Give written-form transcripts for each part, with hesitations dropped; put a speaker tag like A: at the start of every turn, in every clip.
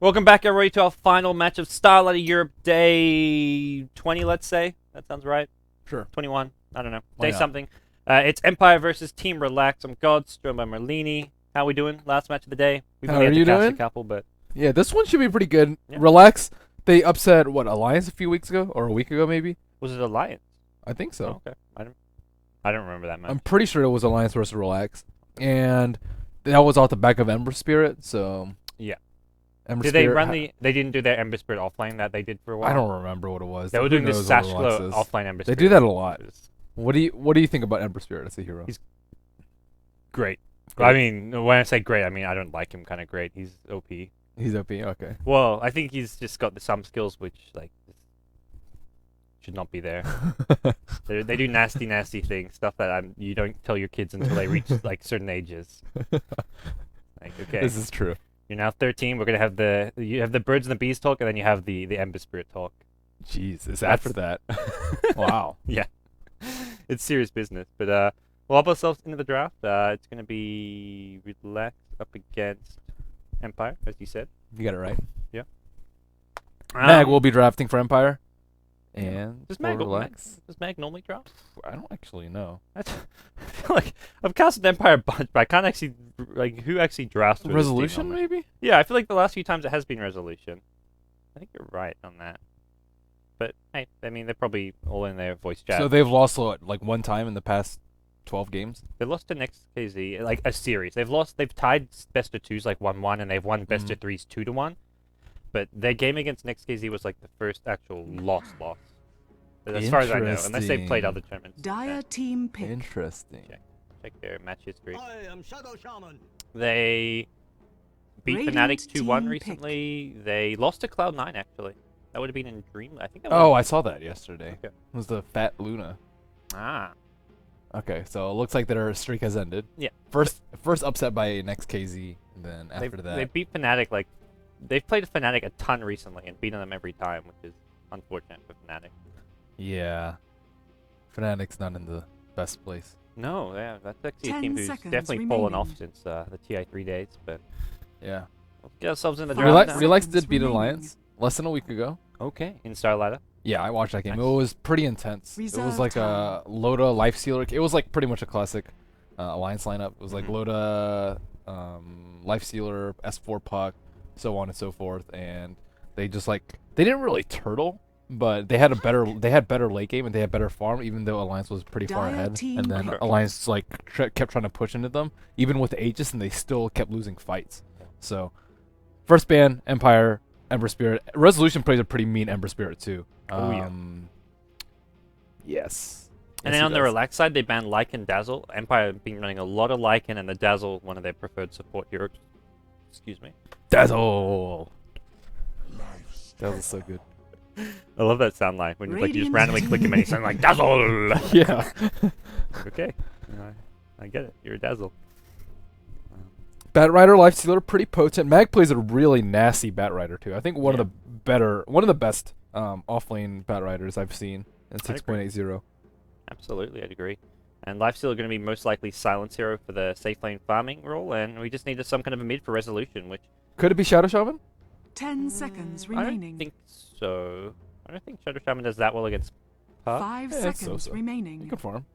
A: Welcome back, everybody, to our final match of Starladder Europe Day 20, let's say. That sounds right.
B: Sure.
A: 21. I don't know.
B: Why
A: Day
B: not?
A: something. It's Empire versus Team Relax. I'm Gods, joined by Merlini. How we doing? Last match of the day. We've
B: How
A: only
B: are
A: had to
B: you
A: cast a
B: doing?
A: couple, but
B: Yeah, this one should be pretty good.
A: Yeah.
B: Relax. They upset Alliance a few weeks ago or a week ago maybe.
A: was it Alliance?
B: I think so.
A: Oh, okay. I don't remember that match.
B: I'm pretty sure it was Alliance versus Relax, and that was off the back of Ember Spirit. So
A: Yeah.
B: Ember
A: Did they
B: Spirit
A: run the? They didn't do their Ember Spirit offlane that they did for a while.
B: I don't remember what it was.
A: They were
B: Who
A: doing this
B: knows
A: Sash
B: what Relax
A: Glow
B: is.
A: offlane Ember
B: They
A: Spirit.
B: do that a lot.
A: which is
B: What do you think about Ember Spirit as a hero?
A: He's great.
B: Great.
A: I mean, when I say great, I mean I don't like him kind of great. He's OP.
B: He's OP. Okay.
A: Well, I think he's just got some skills which like should not be there. They do nasty things, stuff that you don't tell your kids until they reach like certain ages. Like, okay,
B: This is true.
A: you're now 13. We're gonna have you have the birds and the bees talk, and then you have the Ember Spirit talk.
B: Jeez, it's
A: That's-
B: after that. Wow.
A: Yeah, it's serious business. But we'll help ourselves into the draft. It's gonna be Relax up against Empire, as you said.
B: You got it right.
A: Um,
B: Mag will be drafting for Empire. And
A: Does
B: for
A: Mag
B: Relax.
A: Does Mag normally draft?
B: I don't actually know.
A: I feel like I've casted Empire a bunch, but I can't actually like who actually drafts for this team
B: Resolution,
A: normally.
B: maybe?
A: Yeah, I feel like the last few times it has been Resolution. I think you're right on that. But hey, I mean they're probably all in their voice chat.
B: So they've lost like one time in the past 12 games?
A: They lost to next KZ like a series. They've tied best of twos like 1-1, and they've won best of threes 2-1. But their game against next KZ was like the first actual loss. But as far as I know, unless they played other tournaments.
C: Dire team pick.
B: Interesting.
A: Okay. Check their match history.
D: I am Shadow Shaman.
A: They beat
C: Radiant
A: Fnatic 2-1
C: team
A: recently. They lost to Cloud9 actually. That would have been in Dream. I think that
B: Oh,
A: was.
B: I saw that yesterday.
A: Okay.
B: It was the Fat Luna.
A: Ah.
B: Okay, so it looks like their streak has ended.
A: Yeah.
B: First upset by next KZ, and then after that.
A: They beat Fnatic like they've played Fnatic a ton recently and beaten them every time, which is unfortunate for Fnatic.
B: Yeah. Fnatic's not in the best place.
A: No, yeah, that's actually a
C: 10
A: team who's
C: seconds
A: definitely fallen off
C: remaining.
A: since the TI3 days. But
B: Yeah.
A: let's get ourselves in the draft
B: Relax,
A: now.
B: Relax
C: Seconds
B: did beat
C: remaining.
B: Alliance less than a week ago.
A: Okay, in Starladder.
B: Yeah, I watched that game.
A: Nice.
B: It was pretty intense. It was
C: Reserve
B: like
C: time.
B: a Loda Life Sealer. It was like pretty much a classic Alliance lineup. It was like
A: Mhm.
B: Loda, Life Sealer, S4 Puck, so on and so forth. And they just like they didn't really turtle, but they had better late game and they had better farm. Even though Alliance was pretty far
C: Dire
B: ahead,
C: team
B: and then
A: Sure.
B: Alliance like kept trying to push into them, even with the Aegis, and they still kept losing fights. So first ban Empire. Ember Spirit. Resolution plays a pretty mean Ember Spirit too.
A: Oh, yeah.
B: Yes.
A: And
B: Yes,
A: then
B: he
A: on the
B: does.
A: Relax side, they banned Lycan Dazzle. Empire have been running a lot of Lycan, and the Dazzle, one of their preferred support heroes. Excuse me.
B: Dazzle. Dazzle's so good.
A: I love that sound line when you just
C: Radiant
A: randomly click him and he sounds like Dazzle.
B: Yeah.
A: Okay, I get it. You're a Dazzle.
B: Bat Rider, Life Stealer, pretty potent. Mag plays a really nasty Bat Rider too. I think one of the best offlane Bat Riders I've seen in
A: I'd agree.
B: 6.80.
A: Absolutely, I'd agree. And Lifesteal are going to be most likely Silence Hero for the safe lane farming role, and we just needed some kind of a mid for Resolution, which
B: 'Could it be Shadow Shaman?
C: 10 seconds
A: I don't
C: remaining.
A: think so. I don't think Shadow Shaman does that well against Puck.
C: 5
B: Yeah, it's
C: seconds
B: so-so.
C: remaining.
B: Good for him.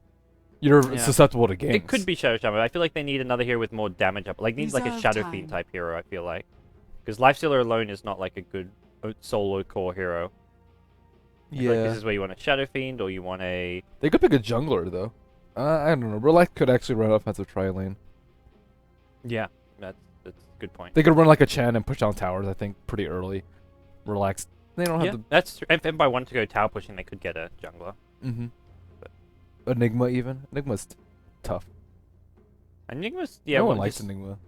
B: You're
A: Yeah.
B: susceptible to games.
A: It could be Shadow Shaman. I feel like they need another hero with more damage up. Like needs like a
C: Reserve
A: Shadow
C: time.
A: Fiend type hero. I feel like because Lifestealer alone is not like a good solo core hero. I feel like
B: Yeah.
A: this is where you want a Shadow Fiend or you want a.
B: They could pick a jungler though. I don't know. Relax could actually run offensive tri lane.
A: Yeah, that's a good point.
B: They could run like a Chen and push down towers. I think pretty early. Relax. They don't
A: Yeah,
B: have
A: that's true. If Empire wanted to go tower pushing, they could get a jungler.
B: the. Enigma even. Enigma's tough.
A: Enigma's yeah.
B: no
A: well,
B: one likes
A: just-
B: Enigma.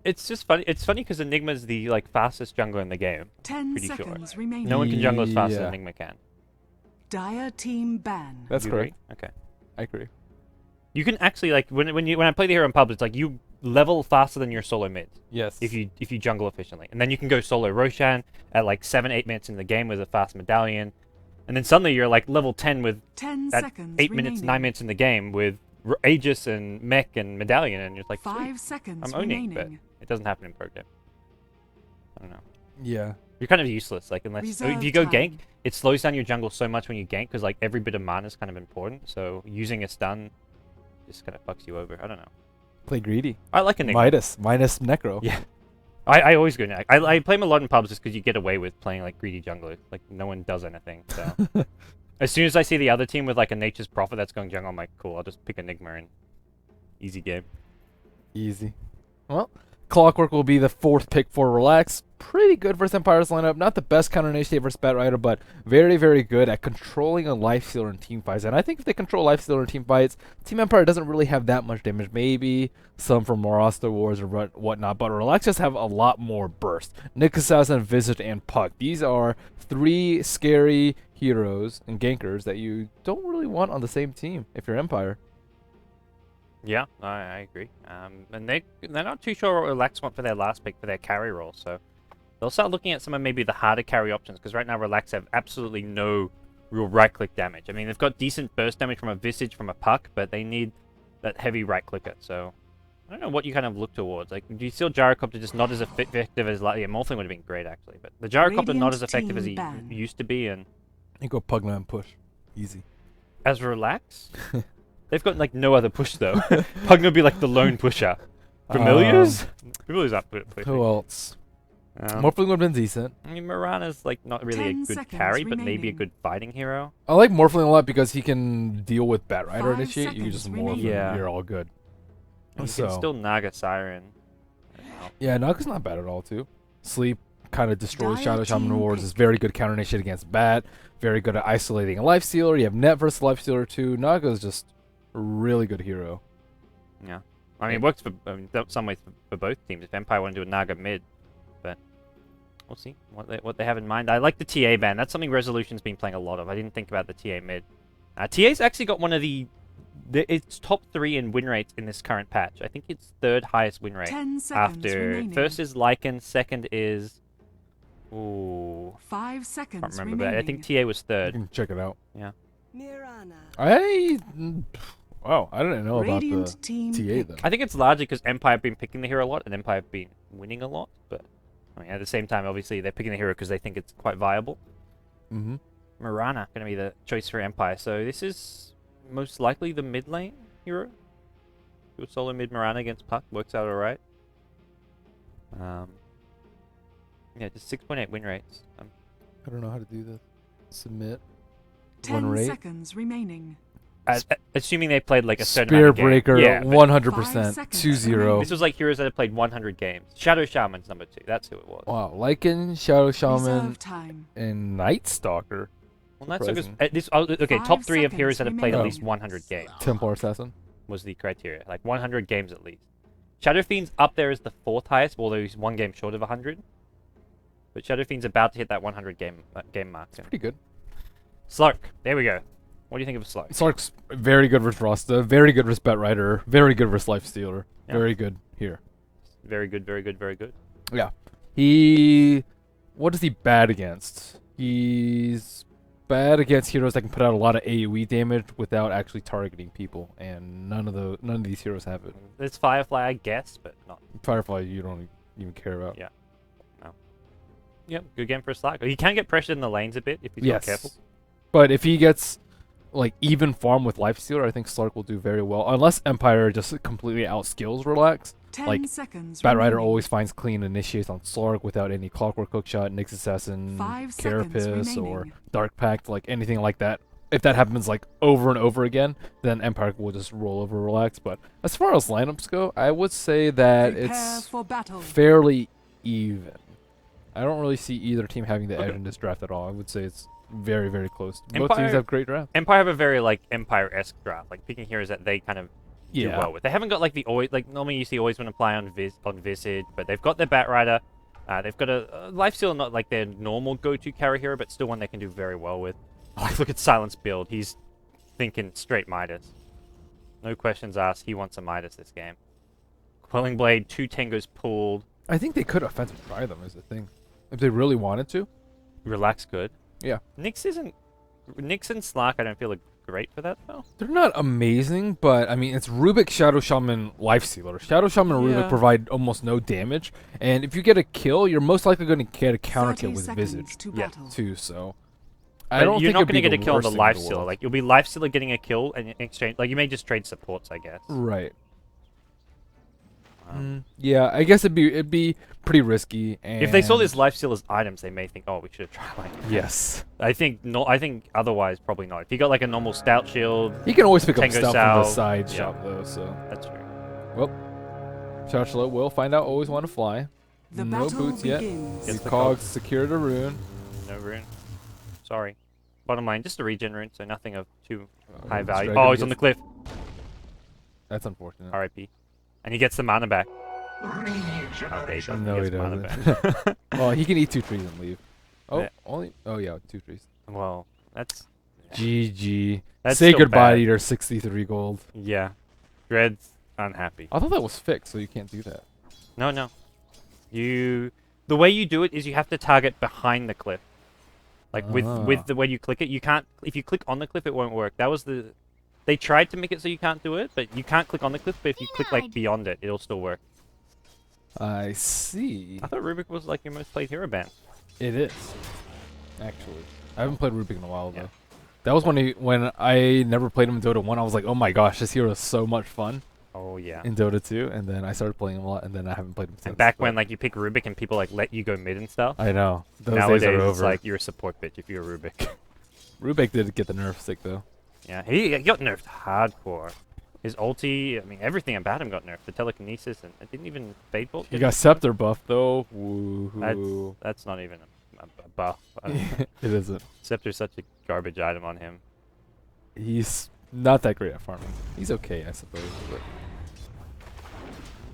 A: It's just funny. It's funny because Enigma's the like fastest jungler in the game.
C: 10
A: Pretty sure.
C: seconds remaining.
A: No one can jungle as fast as
B: Yeah.
A: Enigma can.
C: Dire team ban.
B: That's
A: You
B: correct.
A: agree? Okay.
B: I agree.
A: You can actually like when I play the hero in pubs, it's like you level faster than your solo mid
B: Yes.
A: if you jungle efficiently, and then you can go solo Roshan at like 7-8 minutes in the game with a fast medallion, and then suddenly you're like level 10 with
C: 10
A: at
C: seconds
A: 8
C: remaining.
A: minutes 9 minutes in the game with Aegis and Mech and medallion, and you're like
C: 5
A: sweet,
C: seconds
A: I'm owning,
C: remaining.
A: but it doesn't happen in pro game. I don't know.
B: Yeah.
A: You're kind of useless. Like unless if
C: Reserve
A: you go
C: time.
A: gank, it slows down your jungle so much when you gank because like every bit of mana is kind of important. So using a stun just kind of fucks you over. I don't know.
B: Play greedy.
A: I like Enigma.
B: Midas Necro.
A: Yeah. I always go next. I play him a lot in pubs just because you get away with playing like greedy jungler. Like no one does anything. So as soon as I see the other team with like a Nature's Prophet that's going jungle, I'm like, cool. I'll just pick Enigma and easy game.
B: Easy. Well, Clockwork will be the 4th pick for Relax. Pretty good versus Empire's lineup. Not the best counter initiative versus Batrider, but very, very good at controlling a Lifestealer in team fights. And I think if they control Lifestealer in team fights, Team Empire doesn't really have that much damage. Maybe some from Morasta Wars or whatnot, but Relax just have a lot more burst. Nick Assassin, Visit, and Puck. These are 3 scary heroes and gankers that you don't really want on the same team if you're Empire.
A: Yeah, I agree. And they're not too sure what Relax want for their last pick for their carry role, so they'll start looking at some of maybe the harder carry options, because right now Relax have absolutely no real right-click damage. I mean, they've got decent burst damage from a Visage, from a Puck, but they need that heavy right-clicker, so I don't know what you kind of look towards. Like, do you still Gyrocopter just not as effective as... Yeah, Morphling would have been great, actually, but the Gyrocopter not as effective as he used to be, and...
B: You go Pugman push. Easy.
A: As Relax... They've got like no other push though. Pugna would be like the lone pusher. Familiars? Familiars up pushing.
B: Who else?
A: Um,
B: Morphling would have been decent.
A: I mean, Mirana's like not really a
C: 10
A: good
C: seconds
A: carry, but maybe a
C: remaining.
A: good fighting hero.
B: I like Morphling a lot because he can deal with Batrider
C: 5
B: initiate. You can just
C: seconds
B: morph
C: remaining.
A: Yeah.
B: and you're all good.
A: And you
B: So-
A: can still Naga Siren. I don't know.
B: Yeah, Naga's not bad at all, too. Sleep kind of destroys
C: Dire
B: Shadow Shaman
C: team
B: Rewards.
C: pick.
B: Is very good counter initiate against Bat. Very good at isolating a Lifestealer. You have Net versus Lifestealer, too. Naga's just a really good hero.
A: Yeah. I mean, it works for some ways for both teams. If Empire want to do a Naga mid, but we'll see what they have in mind. I like the TA ban. That's something Resolution's been playing a lot of. I didn't think about the TA mid. TA's actually got one of it's top 3 in win rates in this current patch. I think it's 3rd highest win rate.
C: 10 seconds
A: After
C: remaining.
A: first is Lycan, second is
C: 5 seconds
A: can't remember,
C: remaining.
A: but I think TA was
B: You
A: 3rd.
B: can check it out.
C: Mirana.
B: Wow, I didn't know about
C: Radiant
B: the
C: team
B: TA,
C: pick.
B: though.
A: I think it's largely because Empire have been picking the hero a lot, and Empire have been winning a lot. But I mean, at the same time, obviously they're picking the hero because they think it's quite viable.
B: Mm-hmm.
A: Mirana going to be the choice for Empire. So this is most likely the mid lane hero. Do a solo mid Mirana against Puck works out alright. Yeah, just 6.8 win rates.
B: I don't know how to do this. Submit.
C: 10
B: rate.
C: seconds remaining.
A: Assuming they played like a certain
B: Spear
A: amount of games.
B: Breaker,
A: Yeah, but
B: 100%.
C: 5 seconds
B: 2-0.
A: this was like heroes that have played 100 games. Shadow Shaman's number 2. That's who it was.
B: Wow, Lycan, Shadow Shaman,
C: Reserve time.
B: and Night Stalker.
A: Well, that's because
B: Surprising.
A: okay.
C: 5
A: Top 3 of
C: seconds
A: heroes that have played at
B: remaining.
A: least 100 games
B: Templar Assassin.
A: was the criteria. Like 100 games at least. Shadow Fiend's up there as the 4th highest, although he's 1 game short of 100. But Shadow Fiend's about to hit that 100 game mark. soon.
B: Pretty good.
A: Slurk. There we go. What do you think of Slurk?
B: Sark's very good versus Rasta, very good versus Batrider, very good versus Lifestealer.
A: Yeah.
B: Very good here.
A: Very good. Very good. Very good.
B: Yeah. What is he bad against? He's bad against heroes that can put out a lot of AoE damage without actually targeting people, and none of these heroes have it.
A: It's Firefly, I guess, but not.
B: Firefly, you don't even care about.
A: Yeah. Yep. Good game for Slurk. He can get pressured in the lanes a bit if he's not careful.
B: But if he gets like even farm with Lifestealer, I think Slark will do very well. Unless Empire just completely outskills Relax.
C: 10
B: Like,
C: seconds
B: Batrider
C: remaining.
B: always finds clean initiates on Slark without any Clockwork Hookshot, Nyx Assassin,
C: 5 seconds
B: Carapace, or
C: remaining.
B: Dark Pact, like anything like that. If that happens like over and over again, then Empire will just roll over Relax. But as far as lineups go, I would say that
C: Prepare
B: it's
C: for battle.
B: fairly even. I don't really see either team having the edge
A: Okay.
B: in this draft at all. I would say it's very, very close. Both
A: Empire-
B: teams have great drafts.
A: Empire have a very like Empire-esque draft, like picking heroes that they kind of do
B: Yeah.
A: well with. They haven't got like the always like normally you see always want to play on Visage, but they've got their Batrider. They've got a Lifesteal, not like their normal go-to carry hero, but still one they can do very well with. Oh, look at Silence build. He's thinking straight Midas. No questions asked. He wants a Midas this game. Quelling Blade, 2 Tengos pulled.
B: I think they could offensive try them as a thing. If they really wanted to.
A: Relax good.
B: Yeah.
A: Nyx and Slark I don't feel are great for that though.
B: They're not amazing, but I mean, it's Rubik, Shadow Shaman, Life Sealer. Shadow Shaman and
A: Yeah.
B: Rubik provide almost no damage, and if you get a kill, you're most likely going to get a counter
C: 30
B: kill with
C: seconds
B: Visage
C: to
A: Yeah.
C: battle.
B: too. So
A: But
B: I don't
A: you're
B: think
A: not
B: it'd
A: going to
B: be
A: get a kill on the
B: worst thing in
A: Life
B: the
A: Stealer.
B: world.
A: Like you'll be Life Stealer getting a kill and in exchange, like you may just trade supports, I guess.
B: Right.
A: Um,
B: Yeah, I guess it'd be pretty risky. And
A: If they saw this Life Stealer's items, they may think, oh, we should have tried like.
B: yes,
A: I think no. I think otherwise probably not. If you got like a normal Stout Shield,
B: he can always pick up
A: Tango
B: stuff from the
A: Sao,
B: side
A: yeah.
B: shop though. So
A: that's true.
B: well, Chachalo will find out. Always want to fly.
C: The
B: No
C: battle
B: boots yet.
C: begins.
A: Yes.
B: The
A: the
B: cogs secure the rune.
A: No rune. Sorry. Bottom line, just a regen rune, so nothing of too high
B: this
A: value.
B: dragon
A: Oh, he's on the
B: gets-
A: cliff.
B: That's unfortunate.
A: R.I.P. And he gets the mana back. Okay, he doesn't.
B: No, he
A: gets mana
B: doesn't.
A: back.
B: Well, he can eat 2 trees and leave. Oh,
A: Yeah.
B: only. Oh yeah, 2 trees.
A: Well, that's
B: GG.
A: That's
B: Say
A: still
B: goodbye
A: bad.
B: to your 63 gold.
A: yeah. Dread's unhappy.
B: I thought that was fixed, so you can't do that.
A: No, no. The way you do it is you have to target behind the cliff. Like with the way you click it, you can't. If you click on the cliff, it won't work. That was the. They tried to make it so you can't do it, but you can't click on the cliff. But if you click like beyond it, it'll still work.
B: I see.
A: I thought Rubik was like your most played hero band.
B: It is. Actually, I haven't played Rubik in a while though.
A: Yeah.
B: That was when I never played him in Dota 1. I was like, oh my gosh, this hero is so much fun
A: Oh yeah.
B: in Dota 2, and then I started playing him a lot, and then I haven't played him since.
A: And back
B: but
A: when like you pick Rubik and people like let you go mid and stuff.
B: I know those
A: Nowadays
B: days are
A: it's
B: over.
A: like you're a support bitch if you're a Rubik.
B: Rubik did get the nerf stick though.
A: Yeah, he got nerfed hardcore. His ulti, I mean everything about him got nerfed. The telekinesis and it didn't even fade bolt.
B: He got Scepter buff though. Woohoo!
A: That's not even a buff.
B: It isn't.
A: Scepter's such a garbage item on him.
B: He's not that great at farming. He's okay, I suppose. But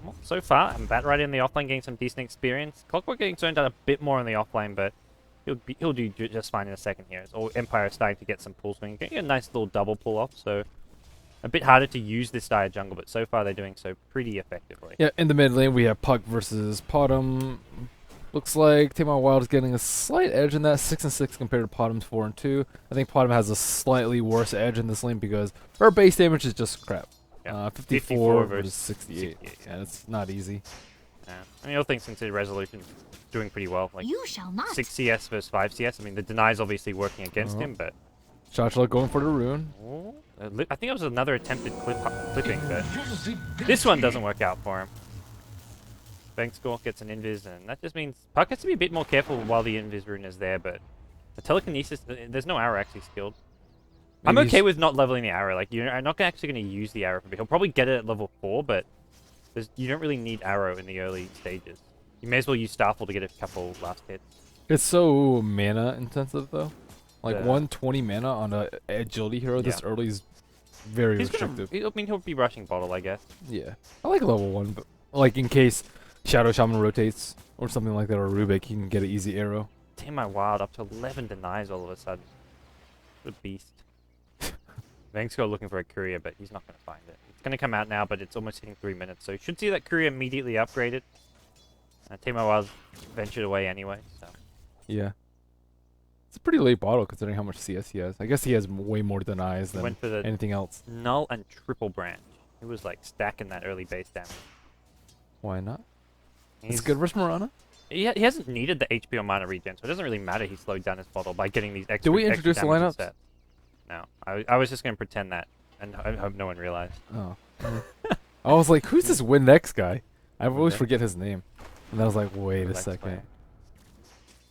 A: Well, so far, I'm Batrider in the offlane getting some decent experience. Clockwork getting zoned out a bit more in the offlane, but he'll do just fine in a second here. Empire is starting to get some pull swing, getting a nice little double pull off. So a bit harder to use this dire jungle, but so far they're doing so pretty effectively.
B: yeah, in the mid lane we have Puck versus Potom. Looks like Tamar Wild is getting a slight edge in that 6-6 compared to Potom's 4-2. I think Potom has a slightly worse edge in this lane because her base damage is just crap.
A: Yeah,
B: 54
A: 54
B: versus 68.
A: 68,
B: Yeah, it's not easy.
A: Yeah. I mean, all things considered, Resolution's doing pretty well. Like
D: You shall not.
A: 6 CS versus 5 CS. I mean, the deny's obviously working against him, but
B: Shotshot going for the rune.
A: I think it was another attempted clipping, but this one doesn't work out for him. Bankscore gets an invis, and that just means Puck has to be a bit more careful while the invis rune is there, but the telekinesis, there's no arrow actually skilled. I'm
B: Maybe
A: okay with not leveling the arrow. Like, you're not actually going to use the arrow for a bit. He'll probably get it at level 4, but you don't really need arrow in the early stages. You may as well use Starfall to get a couple last hits.
B: It's so mana intensive though. Like
A: Yeah.
B: 120 mana on a agility hero this
A: Yeah.
B: early is very
A: He'll be rushing bottle, I guess.
B: Yeah, I like level 1, but like in case Shadow Shaman rotates or something like that, or Rubik, he can get an easy arrow.
A: Damn, my wild up to 11 denies all of a sudden. What a beast. Bankscore looking for a courier, but he's not going to find it. It's going to come out now, but it's almost hitting 3 minutes, so you should see that courier immediately upgraded. Timo Wild's ventured away anyway, so.
B: Yeah. It's a pretty late bottle considering how much CS he has. I guess he has way more denies
A: He
B: than
A: went for the
B: anything else.
A: null and triple branch. He was like stacking that early base damage.
B: Why not?
A: He's
B: It's good versus Mirana.
A: He hasn't needed the HP or mana regen, so it doesn't really matter he slowed down his bottle by getting these extra.
B: Did we
A: extra
B: introduce the
A: damage
B: lineups?
A: instead. No, I was just going to pretend that, and I hope no one realized.
B: Oh. I was like, who's this Windex guy? I always
A: Windex?
B: forget his name. And I was like, wait a
A: Relax,
B: second.
A: player.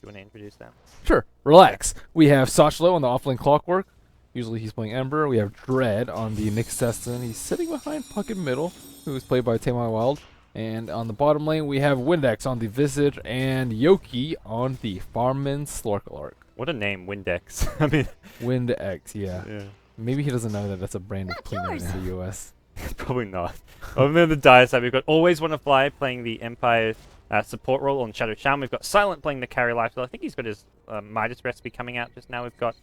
A: You want to introduce them?
B: Sure, relax. We have Sochlo on the offlane Clockwork. Usually he's playing Ember. We have Dread on the Nyx Seston. He's sitting behind Puck in middle, who's played by Tamar Wild. And on the bottom lane, we have Windex on the Visage and Yoki on the Farman Slorkalark.
A: What a name, Windex. I mean,
B: Windex, yeah.
A: yeah.
B: Maybe he doesn't know that that's a brand of cleaner
D: yours.
B: in the US.
A: Probably not. Over on the dire side, we've got Always Wanna Fly playing the Empire support role on Shadow Shaman. We've got Silent playing the carry lifesteal. I think he's got his Midas recipe coming out just now. We've got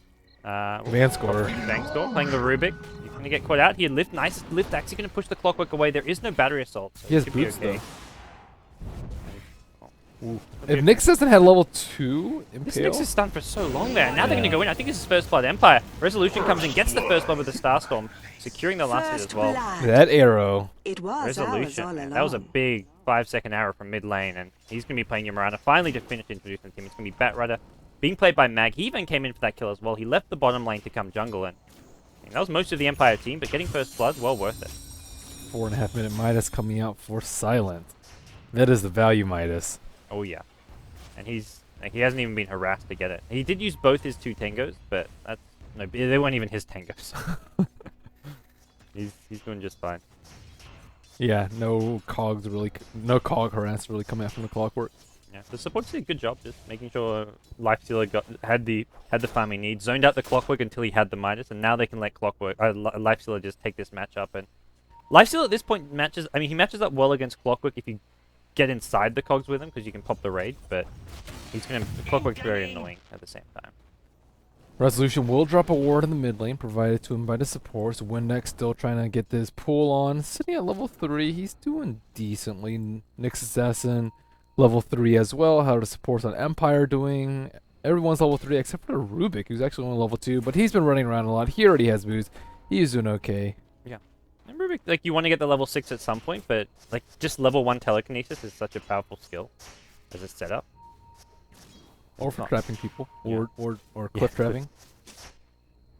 B: Van Scorer.
A: Bankscore playing the Rubik. He's going to get caught out here. Lift, nice lift. Actually going to push the Clockwork away. There is no battery assault. So
B: He has
A: should be
B: boots,
A: okay.
B: though. If Nyx hasn't had level 2
A: This
B: Impale,
A: Nyx is stunned for so long there. Now they're going to
B: Yeah.
A: go in. I think this is first blood Empire. Resolution comes in, gets the first blood with the Starstorm, securing the last hit as well.
B: that arrow.
D: It was ours
A: Resolution.
D: all
A: Man, that was a
D: along.
A: big 5-second arrow from mid lane, and he's going to be playing Yamurana. Finally to finish introducing the team. It's going to be Batrider being played by Mag. He even came in for that kill as well. He left the bottom lane to come jungle, and that was most of the Empire team, but getting first blood, well worth it.
B: 4.5 minute Midas coming out for Silent. That is the value Midas.
A: Oh yeah, and he hasn't even been harassed to get it. He did use both his 2 tangos, but that's no, they weren't even his tangos. he's doing just fine.
B: Yeah, no cogs really, no cog harass really coming out from the Clockwork.
A: Yeah, the supports did a good job just making sure Lifestealer had the farm he needs, zoned out the Clockwork until he had the Midas, and now they can let Lifestealer just take this matchup. And Lifestealer at this point matches. I mean, he matches up well against Clockwork if you get inside the cogs with him because you can pop the raid, but the Clockwork's very annoying at the same time.
B: Resolution will drop a ward in the mid lane, provided to him by the supports. Windex still trying to get this pull on. Sitting at level 3, he's doing decently. Nyx Assassin, level 3 as well. How are the supports on Empire doing? Everyone's level 3 except for Rubik, who's actually only level 2, but he's been running around a lot. He already has boost. He's doing okay.
A: And Rubik, like, you want to get the level 6 at some point, but like just level 1 telekinesis is such a powerful skill as a setup.
B: Or
A: It's
B: for
A: not-
B: trapping people.
A: Yeah.
B: Or
A: Yeah,
B: cliff trapping.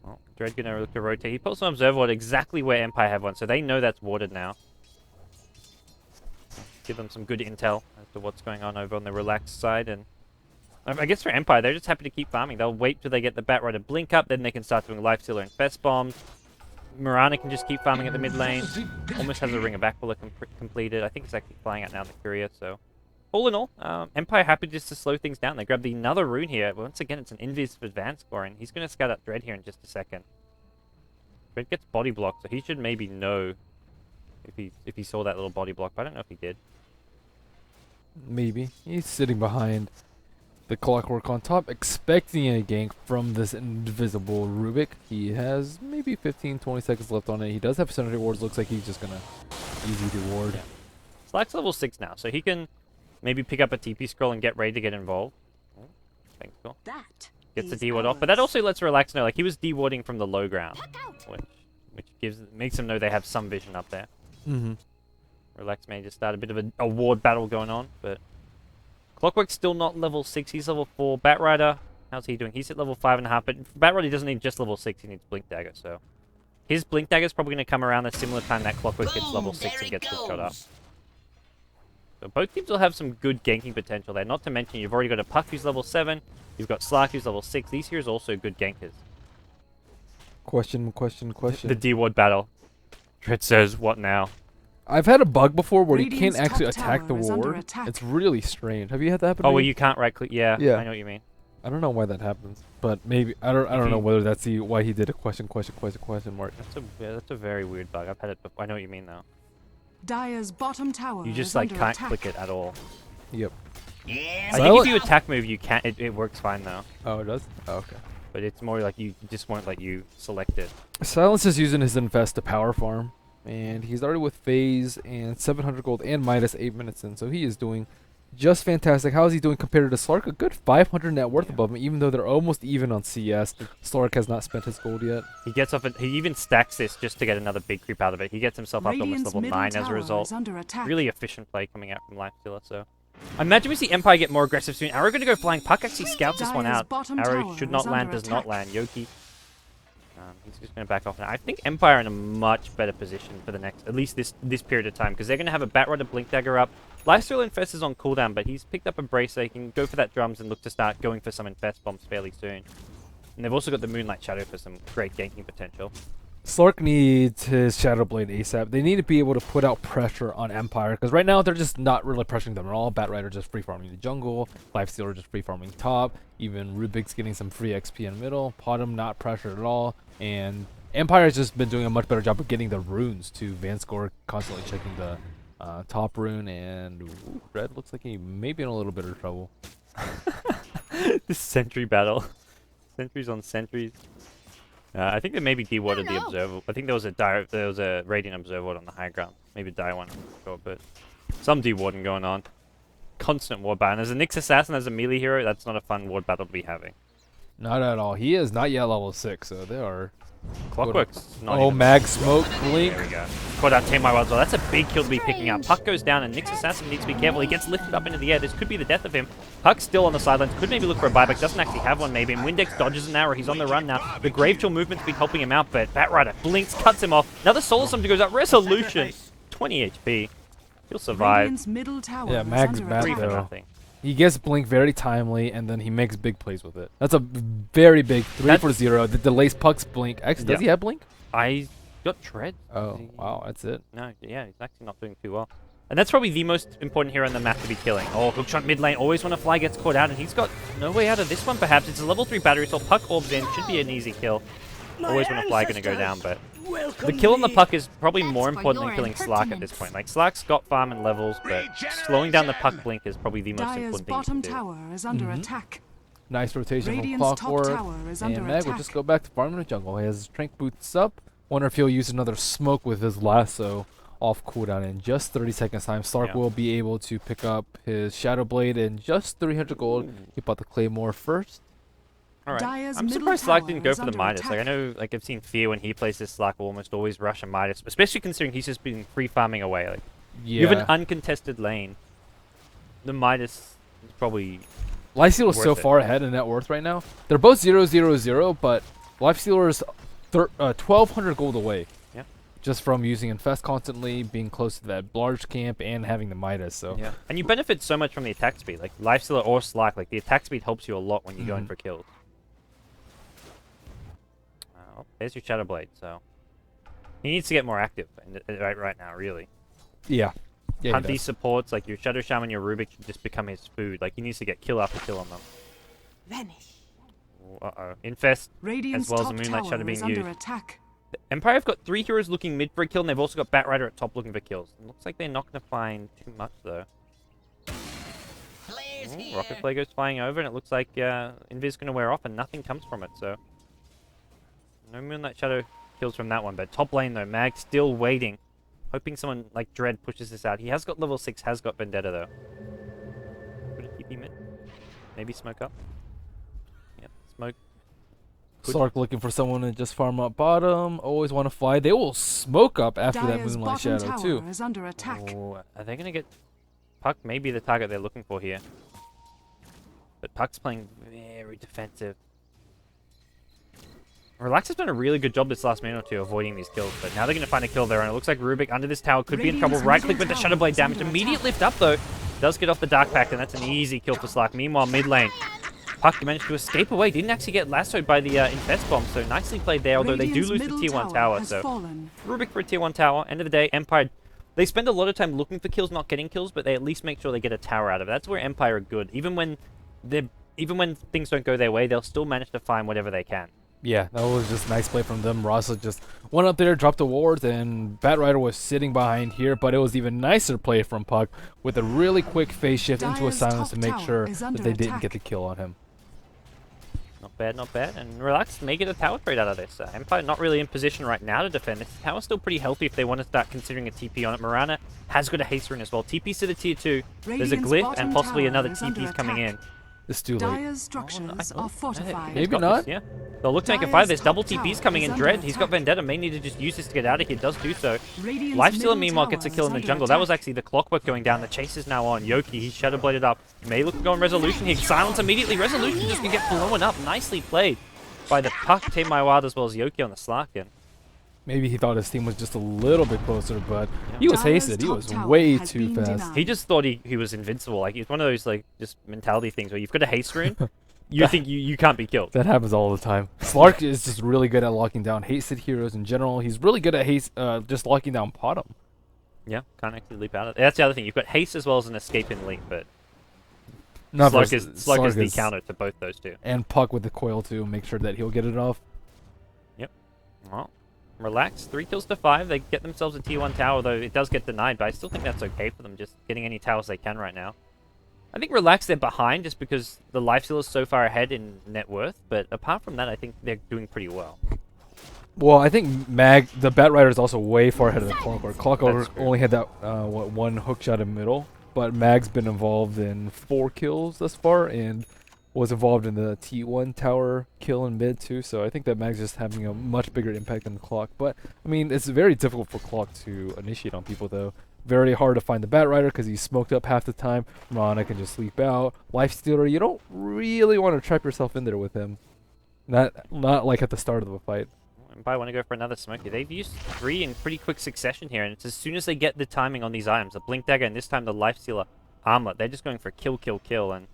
A: Well, Dread gonna look to rotate. He pulls some observer ward exactly where Empire have one, so they know that's warded now. Give them some good intel as to what's going on over on the relaxed side, and I guess for Empire, they're just happy to keep farming. They'll wait till they get the Batrider blink up, then they can start doing Lifestealer and Fest bombs. Mirana can just keep farming at the mid lane. Almost has a Ring of Aquila completed. I think it's actually flying out now, the Courier, so... All in all, Empire happy just to slow things down. They grab another rune here. Once again, it's an invis for Van scoring. He's going to scout out Dread here in just a second. Dread gets body blocked, so he should maybe know if he saw that little body block, but I don't know if he did.
B: Maybe. He's sitting behind the Clockwork on top, expecting a gank from this invisible Rubik. He has maybe 15-20 seconds left on it. He does have Senator wards. Looks like he's just going to easy to ward.
A: Slack's level 6 now, so he can maybe pick up a TP scroll and get ready to get involved. Oh, thanks, cool.
D: That
A: Gets the
D: is
A: D-ward off, but that
D: ours.
A: also lets Relax know, like, he was D-warding from the low ground, which makes him know they have some vision up there.
B: Mm-hmm.
A: Relax may just start a bit of a ward battle going on, but Clockwork's still not level 6, he's level 4. Batrider, how's he doing? He's at level 5.5, but Batrider doesn't need just level 6, he needs Blink Dagger, so his Blink Dagger's probably going to come around a similar time that Clockwork gets level 6 and gets shot up. So both teams will have some good ganking potential there, not to mention you've already got a Puck who's level 7, you've got Slark who's level 6, these here is also good gankers.
B: Question.
A: The D-ward battle. Dread says, what now?
B: I've had a bug before where you
C: Radiant's
B: can't actually
C: top
B: attack the
C: tower is under
B: ward.
C: attack.
B: It's really strange. Have you had that happen?
A: Oh,
B: to
A: well,
B: you?
A: you can't right-click, yeah,
B: Yeah.
A: I know what you mean.
B: I don't know why that happens, but maybe I don't know
A: you-
B: whether that's why he did a question mark.
A: That's a very weird bug. I've had it before. I know what you mean though.
C: Dire's bottom tower
A: You just
C: is
A: like
C: under
A: can't
C: attack.
A: click it at all.
B: Yep.
A: I
B: So
A: think
B: I
A: if
B: like-
A: you attack move, you can't. It works fine though.
B: Oh, it does. Oh, okay.
A: But it's more like you just won't let you select it.
B: Silence is using his invest to power farm, and he's already with phase and 700 gold and minus 8 minutes in, so he is doing just fantastic. How is he doing compared to Slark? A good 500 net worth above him, even though they're almost even on CS. Slark has not spent his gold yet.
A: He gets off. He even stacks this just to get another big creep out of it. He gets himself up to almost
C: Radiant's
A: level
C: middle
A: 9 as a
C: tower
A: result.
C: is under attack.
A: Really efficient play coming out from Lifestealer. So I imagine we see Empire get more aggressive soon. Arrow gonna go flying. Puck actually scouts this one
C: Dire's
A: out.
C: bottom
A: Arrow
C: tower
A: should
C: is
A: not land.
C: under
A: Does not
C: attack.
A: land. Yoki. He's just going to back off now. I think Empire in a much better position for the next, at least this period of time, because they're going to have a Batrider Blink Dagger up. Lifesteal Infest is on cooldown, but he's picked up a Brace, so he can go for that drums and look to start going for some Infest bombs fairly soon. And they've also got the Moonlight Shadow for some great ganking potential.
B: Slark needs his Shadow Blade ASAP. They need to be able to put out pressure on Empire, because right now they're just not really pressuring them at all. Batrider just free farming the jungle, Lifestealer just free farming top, even Rubik's getting some free XP in the middle, Potom not pressured at all, and Empire has just been doing a much better job of getting the runes to Vanscore, constantly checking the top rune, and Red looks like he may be in a little bit of trouble.
A: This sentry battle. Sentries on sentries. I think they maybe de-warded the observer. I think there was a radiant observer on the high ground. Maybe die one, I'm not sure, but some de-warding going on. constant ward battle. And as a Nyx assassin, as a melee hero, that's not a fun ward battle to be having.
B: Not at all. He is not yet level 6, so they are.
A: Clockwork's not
B: Oh,
A: even
B: mag smoke blink.
A: There we go. Caught out Team Wild as well. That's a big kill to be picking up. Puck goes down, and Nyx assassin needs to be careful. He gets lifted up into the air. This could be the death of him. Puck's still on the sidelines. Could maybe look for a buyback. Doesn't actually have one, maybe. And Windex dodges an arrow. He's on the run now. The Grave Chill movement's been helping him out, but Batrider blinks, cuts him off. Another Solar Summon goes out. Resolution. 20 HP. He'll survive.
C: Radiant's middle tower
B: Yeah,
C: is
B: Mag's
C: under
B: bad
A: Three
C: attack.
A: for
B: though.
A: nothing.
B: He gets blink very timely, and then he makes big plays with it. That's a very big 3 for 0. The delays Puck's blink. Actually, does
A: Yeah.
B: he have blink?
A: I got Tread.
B: Oh, wow, that's it.
A: No, yeah, he's actually not doing too well. And that's probably the most important hero in the map to be killing. Oh, hookshot mid lane. Always when a fly gets caught out, and he's got no way out of this one, perhaps. It's a level 3 battery, so Puck orbs in. Should be an easy kill. Always when a fly going to go down, but the kill on the Puck is probably more important than killing Slark at this point. Like, Slark's got farm and levels, but slowing down the Puck blink is probably the most
C: Dyer's
A: important thing
C: bottom
A: to do.
C: tower is under attack.
B: Nice rotation
C: Radiant's
B: from
C: top
B: Clockwork.
C: tower is under
B: And Mag will
C: attack.
B: just go back to farming the jungle. He has his strength boots up. Wonder if he'll use another smoke with his lasso off cooldown in just 30 seconds time. Stark
A: Yeah.
B: will be able to pick up his Shadow Blade in just 300 gold. He bought the Claymore first.
A: Alright.
C: Dyer's
A: I'm
C: middle
A: surprised Slark
C: tower
A: didn't go
C: is
A: for the
C: under
A: Midas. Like, I
C: attack.
A: know, like, I've seen Fear when he plays this, Slark will almost always rush a Midas, especially considering he's just been free farming away. Like,
B: Yeah.
A: you have an uncontested lane. The Midas is probably
B: Lifesteal is so
A: worth it.
B: far ahead in net worth right now. They're both 0-0-0, but Lifestealer is 1,200 gold away.
A: Yep.
B: Just from using Infest constantly, being close to that large camp, and having the Midas. So
A: Yeah. And you benefit so much from the attack speed. Like, Lifestealer or Slark, like, the attack speed helps you a lot when you go in for kills. Oh, there's your Shadow Blade, so... He needs to get more active right now, really.
B: yeah. Yeah,
A: Hunt
B: he
A: these
B: does.
A: supports, like your Shadow Shaman, your Rubik should just become his food. Like, he needs to get kill after kill on them.
C: Vanish.
A: Uh-oh. Infest,
C: Radiant's
A: well as
C: top
A: the Moonlight Shadow
C: tower
A: being
C: is under
A: used.
C: attack.
A: Empire have got 3 heroes looking mid for a kill, and they've also got Batrider at top looking for kills. It looks like they're not going to find too much, though. Ooh, Rocket Flare goes flying over, and it looks like Invis going to wear off, and nothing comes from it, so... No Moonlight Shadow kills from that one, but top lane, though, Mag still waiting. Hoping someone like Dread pushes this out. He has got level 6, has got Vendetta, though. Could it keep him in? Maybe smoke up? Yep, smoke. Good.
B: Sark looking for someone to just farm up bottom. Always want to fly. They will smoke up after that
C: Dyer's
B: Moonlight
C: bottom
B: Shadow
C: tower
B: too.
C: is under attack.
A: Oh, are they going to get... Puck may be the target they're looking for here. But Puck's playing very defensive. Relax has done a really good job this last minute or two avoiding these kills, but now they're going to find a kill there, and it looks like Rubik under this tower could be in trouble.
C: Radiant's
A: Right click
C: middle
A: with the
C: tower
A: Shadow Blade
C: is
A: damage.
C: under
A: Immediate
C: attack.
A: lift up, though. Does get off the Dark Pact, and that's an easy kill for Slark. Meanwhile, mid lane, Puck managed to escape away. Didn't actually get lassoed by the Infest Bomb, so nicely played there, although they do
C: Radiant's
A: lose the
C: middle
A: tier 1
C: tower
A: tower,
C: has
A: so...
C: fallen.
A: Rubik for a tier 1 tower. End of the day, Empire... They spend a lot of time looking for kills, not getting kills, but they at least make sure they get a tower out of it. That's where Empire are good. Even when things don't go their way, they'll still manage to find whatever they can.
B: Yeah, that was just nice play from them. Rasa just went up there, dropped the wards, and Batrider was sitting behind here, but it was even nicer play from Puck with a really quick phase shift into a
C: Dyer's
B: silence to
C: top
B: make
C: tower
B: sure
C: is
B: that
C: under
B: they didn't
C: attack.
B: get the kill on him.
A: Not bad, not bad. And Relax may get a tower trade out of this. Empire not really in position right now to defend this. The tower's still pretty healthy if they want to start considering a TP on it. Marana has got a haste rune as well. TP's to the tier 2. There's a
C: Radiant's
A: glyph
C: bottom
A: and possibly
C: tower
A: another
C: is under
A: TP's coming in.
C: attack.
B: It's too late.
C: Dyer's structures are fortified.
B: Maybe
A: Got
B: not.
A: this, yeah. They'll look to make a
C: Dyer's
A: fight. There's
C: top
A: double
C: tower
A: TP's coming
C: is
A: in.
C: under
A: Dread, he's got
C: attack.
A: Vendetta. May need to just use this to get out of here. Does do so.
C: Radiant's
A: Lifestealer,
C: middle
A: meanwhile, gets a
C: tower
A: kill in
C: is
A: the
C: under
A: jungle. That was
C: attack.
A: actually the Clockwork going down. The chase is now on. Yoki, he's Shadow Bladed up. May look to go on Resolution. He silence immediately. Resolution just can get blown up. Nicely played by the Puck, Team My Wild, as well as Yoki on the Slarkin.
B: Maybe he thought his team was just a little bit closer, but
A: Yeah.
B: he was
C: Dyer's
B: hasted. He
C: top
B: was
C: tower
B: way
C: has
B: too
C: been
B: fast.
C: denied.
A: He just thought he was invincible. Like, it's one of those, like, just mentality things where you've got a haste rune, you think you can't be killed.
B: That happens all the time. Slark is just really good at locking down hasted heroes in general. He's really good at just locking down bottom.
A: Yeah, can't actually leap out of it. That's the other thing. You've got haste as well as an escape and leap, but Slug is the counter to both those two.
B: And Puck with the coil too, make sure that he'll get it off.
A: Well, Relax. 3 kills to 5. They get themselves a tier 1 tower, though it does get denied, but I still think that's okay for them, just getting any towers they can right now. I think Relax, they're behind just because the Lifesteal is so far ahead in net worth, but apart from that, I think they're doing pretty well.
B: Well, I think the Batrider is also way far ahead of the Clockwork.
A: That's
B: Clockwork
A: true.
B: only had that one hook shot in middle, but Mag's been involved in 4 kills thus far and was involved in the T1 tower kill in mid too. So I think that Mag's just having a much bigger impact than Clock. But I mean, it's very difficult for Clock to initiate on people though. Very hard to find the Bat Rider because he's smoked up half the time. Rana can just sleep out. Lifestealer, you don't really want to trap yourself in there with him. Not like at the start of the fight.
A: Empire want to go for another smoky. They've used 3 in pretty quick succession here, and it's as soon as they get the timing on these items, the Blink Dagger and this time the Lifestealer Armlet, they're just going for kill, kill, kill, and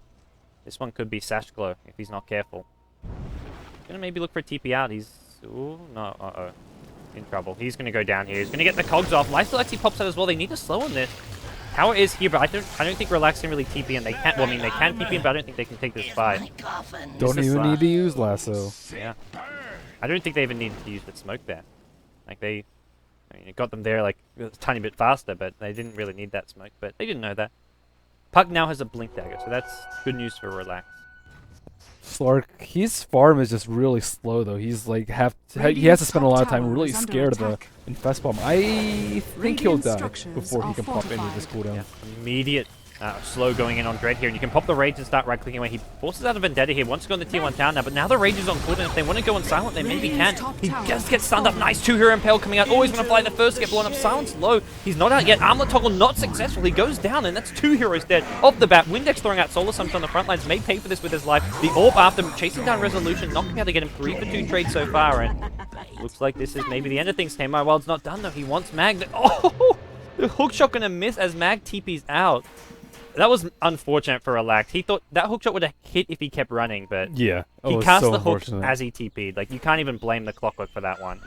A: this one could be Sash Glow if he's not careful. Gonna maybe look for a TP out. He's... Ooh, no, uh-oh. In trouble. He's gonna go down here. He's gonna get the cogs off. Lifesteal actually pops out as well. They need to slow on this. Tower is here, but I don't think Relax can really TP, and they can't... Well, I mean, they can TP, but I don't think they can take this fight.
B: Don't even need to use Lasso.
A: Yeah. I don't think they even needed to use the smoke there. Like, I mean, it got them there, like, a tiny bit faster, but they didn't really need that smoke, but they didn't know that. Puck now has a Blink Dagger, so that's good news for Relax.
B: Slark, his farm is just really slow though. He's like he has to spend a lot of time really scared of the Infest Bomb. I think he'll die before he can pop into this cooldown.
A: Yeah. Immediate slow going in on Dread here, and you can pop the Rage and start right-clicking away. He forces out a Vendetta here, wants to go on the T1 town now, but now the Rage is on cooldown. If they want to go on Silent, they maybe can. He just gets stunned up. Nice 2-hero Impale coming out. Always want to fly the first, get blown up. Silent's low. He's not out yet. Armlet Toggle not successful. He goes down, and that's 2 heroes dead. Off the bat, Windex throwing out Solar Suns on the front lines. May pay for this with his life. The Orb after him, chasing down Resolution, not being able to get him 3 for 2 trades so far, and looks like this is maybe the end of things. Tamer Wild's not done, though. He wants Mag. Oh! The hookshot gonna miss as Mag TP's out. That was unfortunate for Relax. He thought that hookshot would have hit if he kept running, but
B: yeah,
A: he cast the hook as he TP'd. Like, you can't even blame the Clockwork for that one.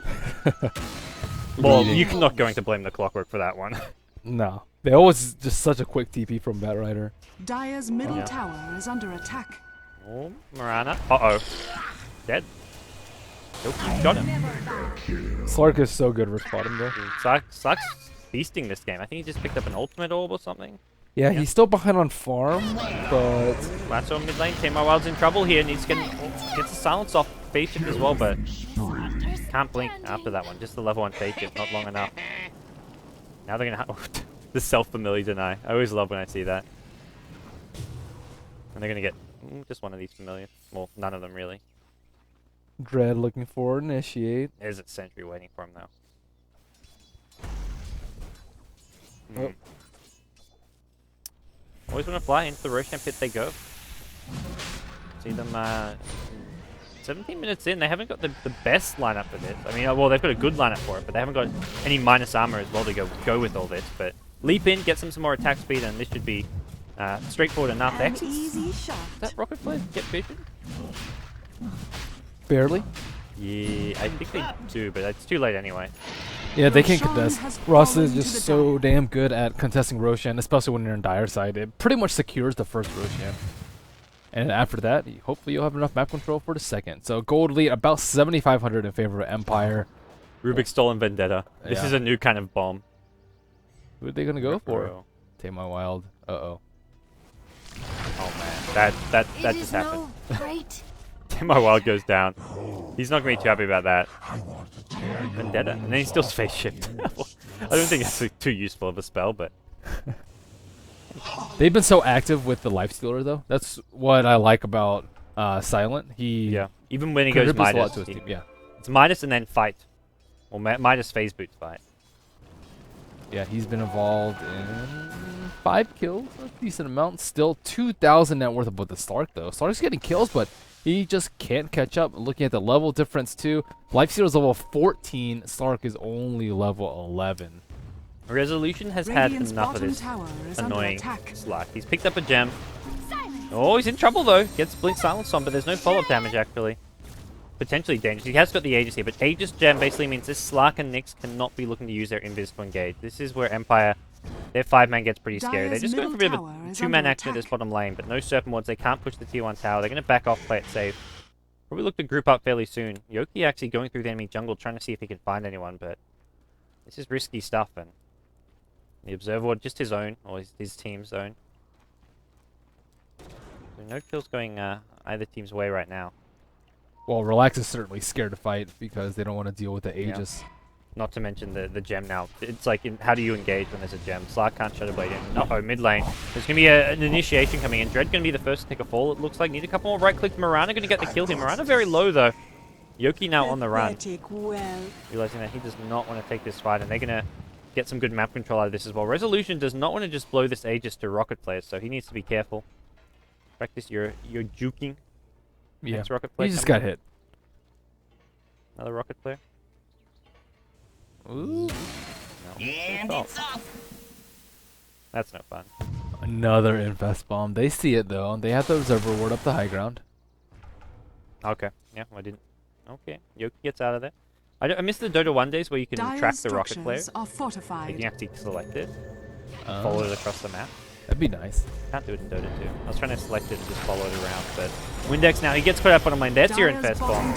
A: Well, you're not going to blame the Clockwork for that one.
B: No. They always just such a quick TP from Bat Rider.
C: Dire's middle tower is under attack.
A: Oh, Mirana. Uh-oh. Dead. Nope, you got him.
B: Slark is so good for spotting though.
A: Sucks feasting this game. I think he just picked up an ultimate orb or something.
B: Yeah, he's still behind on farm, but...
A: Lasso mid lane. Tamer Wild's in trouble here, and he's gets the silence off phase shift as well, but can't blink after that one. Just the level 1 phase shift, not long enough. Now they're gonna have the self-familiar deny. I always love when I see that. And they're gonna get just one of these familiars. Well, none of them really.
B: Dread looking for initiate.
A: There's a sentry waiting for him though.
B: Oh.
A: Always want to fly into the Roshan pit they go. See them 17 minutes in, they haven't got the best lineup for this. I mean, well, they've got a good lineup for it, but they haven't got any minus armor as well to go with all this. But leap in, get some more attack speed, and this should be straightforward enough.
C: Easy shot.
A: That rocket flare get vision?
B: Barely.
A: Yeah, I think they do, but it's too late anyway.
B: Yeah, they can't contest. Ross is
C: fallen to
B: just
C: the
B: so damn good at contesting Roshan, especially when you're in Dire side. It pretty much secures the first Roshan. And after that, hopefully you'll have enough map control for the second. So gold lead about 7,500 in favor of Empire.
A: Rubik's Stolen Vendetta. This
B: Yeah.
A: is a new kind of bomb.
B: Who are they gonna go for?
A: Bro.
B: Tamer Wild. Uh-oh.
A: Oh man, that just happened.
D: Right.
A: Tamer Wild goes down. He's not gonna be too happy about that. Vendetta, and then he still face shift. I don't think it's too useful of a spell, but
B: They've been so active with the Lifestealer though. That's what I like about Silent.
A: yeah. Even when he goes
B: contributes a lot
A: minus,
B: to his team. Yeah.
A: it's minus and then fight, or minus phase boots fight.
B: Yeah, he's been involved in 5 kills, a decent amount. Still 2,000 net worth above the Stark though. Stark's getting kills, but he just can't catch up. Looking at the level difference too, Lifestealer's level 14, Stark is only level 11.
A: Resolution has
C: Radiant's
A: had enough of
C: bottom
A: this
C: tower is under
A: annoying
C: attack.
A: slack. He's picked up a gem. Oh, he's in trouble though. Gets Blink Silence on, but there's no follow-up damage actually. Potentially dangerous. He has got the Aegis here, but Aegis gem basically means this Slark and Nyx cannot be looking to use their invis to engage. This is where Empire, their 5-man gets pretty scary. They're just going for a bit of a 2-man action at this bottom lane, but no Serpent Wards. They can't push the tier 1 tower. They're going to back off, play it safe. Probably look to group up fairly soon. Yoki actually going through the enemy jungle, trying to see if he can find anyone, but this is risky stuff, and the Observer Ward, just his own, or his team's own. So no kills going either team's way right now.
B: Well, Relax is certainly scared to fight because they don't want to deal with the Aegis.
A: Not to mention the gem now. It's like, how do you engage when there's a gem? Slark can't Shadow Blade in. Uh-oh, mid lane. There's going to be an initiation coming in. Dread going to be the first to take a fall, it looks like. Need a couple more right clicks. Mirana going to get the kill here. Mirana very low, though. Yoki now on the run. Realizing that he does not want to take this fight, and they're going to get some good map control out of this as well. Resolution does not want to just blow this Aegis to rocket players, so he needs to be careful. Practice your juking.
B: Yeah.
A: Next rocket player
B: He just
A: coming
B: got
A: in.
B: hit.
A: Another rocket player.
B: Ooh.
A: No. That's no fun.
B: Another invest bomb. They see it though. They have the observer ward up the high ground.
A: Okay. Yeah, I didn't. Okay. Yoki gets out of there. I missed the Dota 1 days where you can track the rocket player.
C: Are fortified.
A: Like you have to select it, follow it across the map.
B: That'd be nice.
A: Can't do it in Dota 2. I was trying to select it and just follow it around, but Windex now, he gets caught up on lane. There's your infest bomb.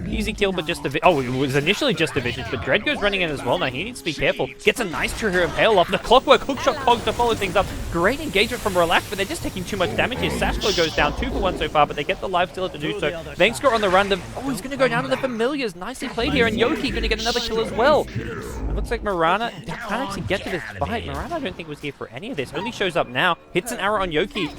A: Easy kill, but just a oh, it was initially just a vision, but Dread goes running in as well. Now he needs to be careful. Gets a nice true hero impale off. The clockwork hookshot cog to follow things up. Great engagement from Relax, but they're just taking too much damage here. Sashlo goes down 2 for 1 so far, but they get the life stealer to do so. Vaynescore on the run. Oh, he's going to go down to the familiars. Nicely played here, and Yoki going to get another kill as well. It looks like Mirana can't actually get to this fight. Mirana, I don't think was here for any of this. Only shows up now. Hits an arrow on Yoki.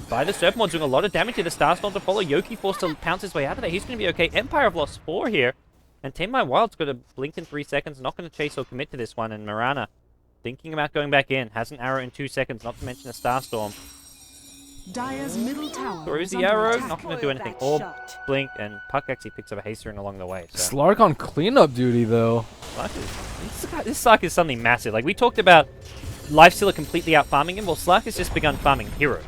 A: By the Serpmon doing a lot of damage to the Starstorm to follow. Yoki forced to pounce his way out of there. He's going to be okay. Empire have lost 4 here. And Tame My Wild's got a blink in 3 seconds. Not going to chase or commit to this one. And Mirana thinking about going back in. Has an arrow in 2 seconds. Not to mention a Starstorm.
C: Dire's middle tower
A: Throws the arrow. Not going to do anything. Orb, blink, and Puck actually picks up a haste rune along the way. So.
B: Slark on cleanup duty though.
A: This Slark is something massive. Like we talked about Lifestealer completely out farming him. Well, Slark has just begun farming heroes.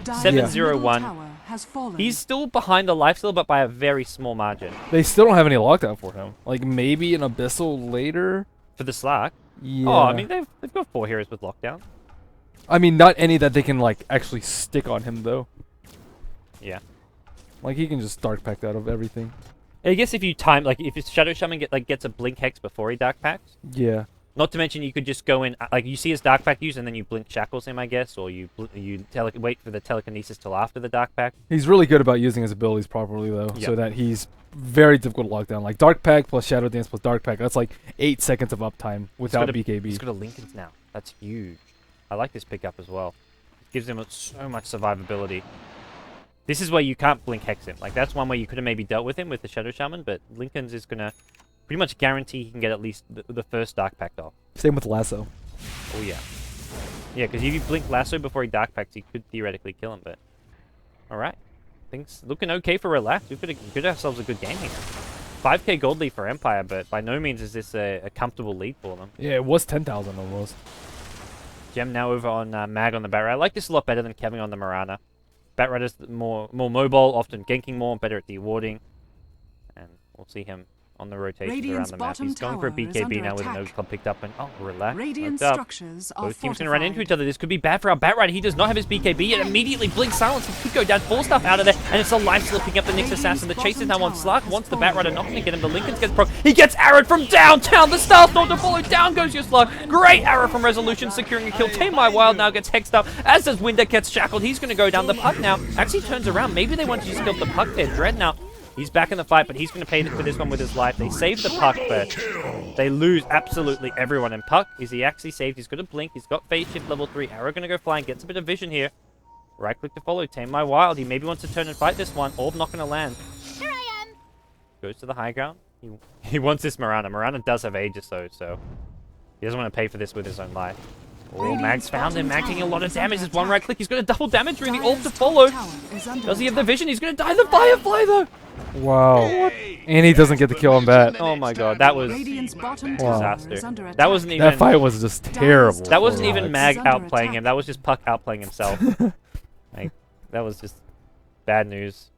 A: 7-0-1. He's still behind the Lifestealer, but by a very small margin.
B: They still don't have any lockdown for him. Like maybe an Abyssal later.
A: For the Slark?
B: Yeah.
A: Oh, I mean, they've got 4 heroes with lockdown.
B: I mean, not any that they can like actually stick on him though.
A: Yeah.
B: Like he can just dark pack out of everything.
A: I guess if you time, like if his Shadow Shaman gets a blink hex before he dark packs.
B: Yeah.
A: Not to mention you could just go in, like you see his dark pack use and then you blink shackles him, I guess, or you wait for the telekinesis till after the dark pack.
B: He's really good about using his abilities properly though, so that he's very difficult to lock down. Like dark pack plus shadow dance plus dark pack, that's like 8 seconds of uptime without BKB.
A: He's got a Linken's now. That's huge. I like this pickup as well. It gives him so much survivability. This is where you can't blink hex him. Like that's one where you could have maybe dealt with him with the Shadow Shaman, but Linken's is gonna pretty much guarantee he can get at least the first dark pack off.
B: Same with Lasso.
A: Oh yeah. Yeah, because if you blink Lasso before he dark packs, you could theoretically kill him, but alright. Things looking okay for Relax. We could have ourselves a good game here. 5k gold lead for Empire, but by no means is this a comfortable lead for them.
B: Yeah, it was 10,000 almost.
A: Gem now over on Mag on the Batrider. I like this a lot better than Kevin on the Mirana. Batrider's more mobile, often ganking more, better at dewarding. And we'll see him on the rotations around the map. He's going for a BKB now with an Node Club picked up, and Relax.
C: Radiant structures are
A: both teams going to run into each other. This could be bad for our Batrider. He does not have his BKB yet. Immediately blinks silence. He could go down. 4 stuff out of there, and it's a Lifestealer picking up the Nyx Assassin. The chase is now on Slark. Wants the Batrider, not going to get him. The Lincoln gets proc. He gets arrowed from downtown. The Starstorm to follow. Down goes your Slark. Great arrow from Resolution, securing a kill. Tame My Wild now gets hexed up, as does Windex gets shackled. He's going to go down. The Puck now actually turns around. Maybe they want to just kill the Puck there. Dread now. He's back in the fight, but he's going to pay for this one with his life. They save the Puck, but they lose absolutely everyone. And Puck, is he actually saved? He's got a blink. He's got phase shift level 3. Arrow going to go flying. Gets a bit of vision here. Right click to follow. Tame My Wild. He maybe wants to turn and fight this one. Orb not going to land.
D: Here I am.
A: Goes to the high ground. He wants this Mirana. Mirana does have Aegis though, so he doesn't want to pay for this with his own life. Oh, Mag's found him. Mag taking a lot of damage. There's one right click. He's got a double damage ring. The orb to follow. Does he have the vision? He's going to die. The Firefly though.
B: Wow. And he doesn't get the kill on bat.
A: Oh my god, that was disaster. That wasn't even...
B: That fight was just terrible.
A: That wasn't even Mag outplaying him. That was just Puck outplaying himself. Like, that was just bad news.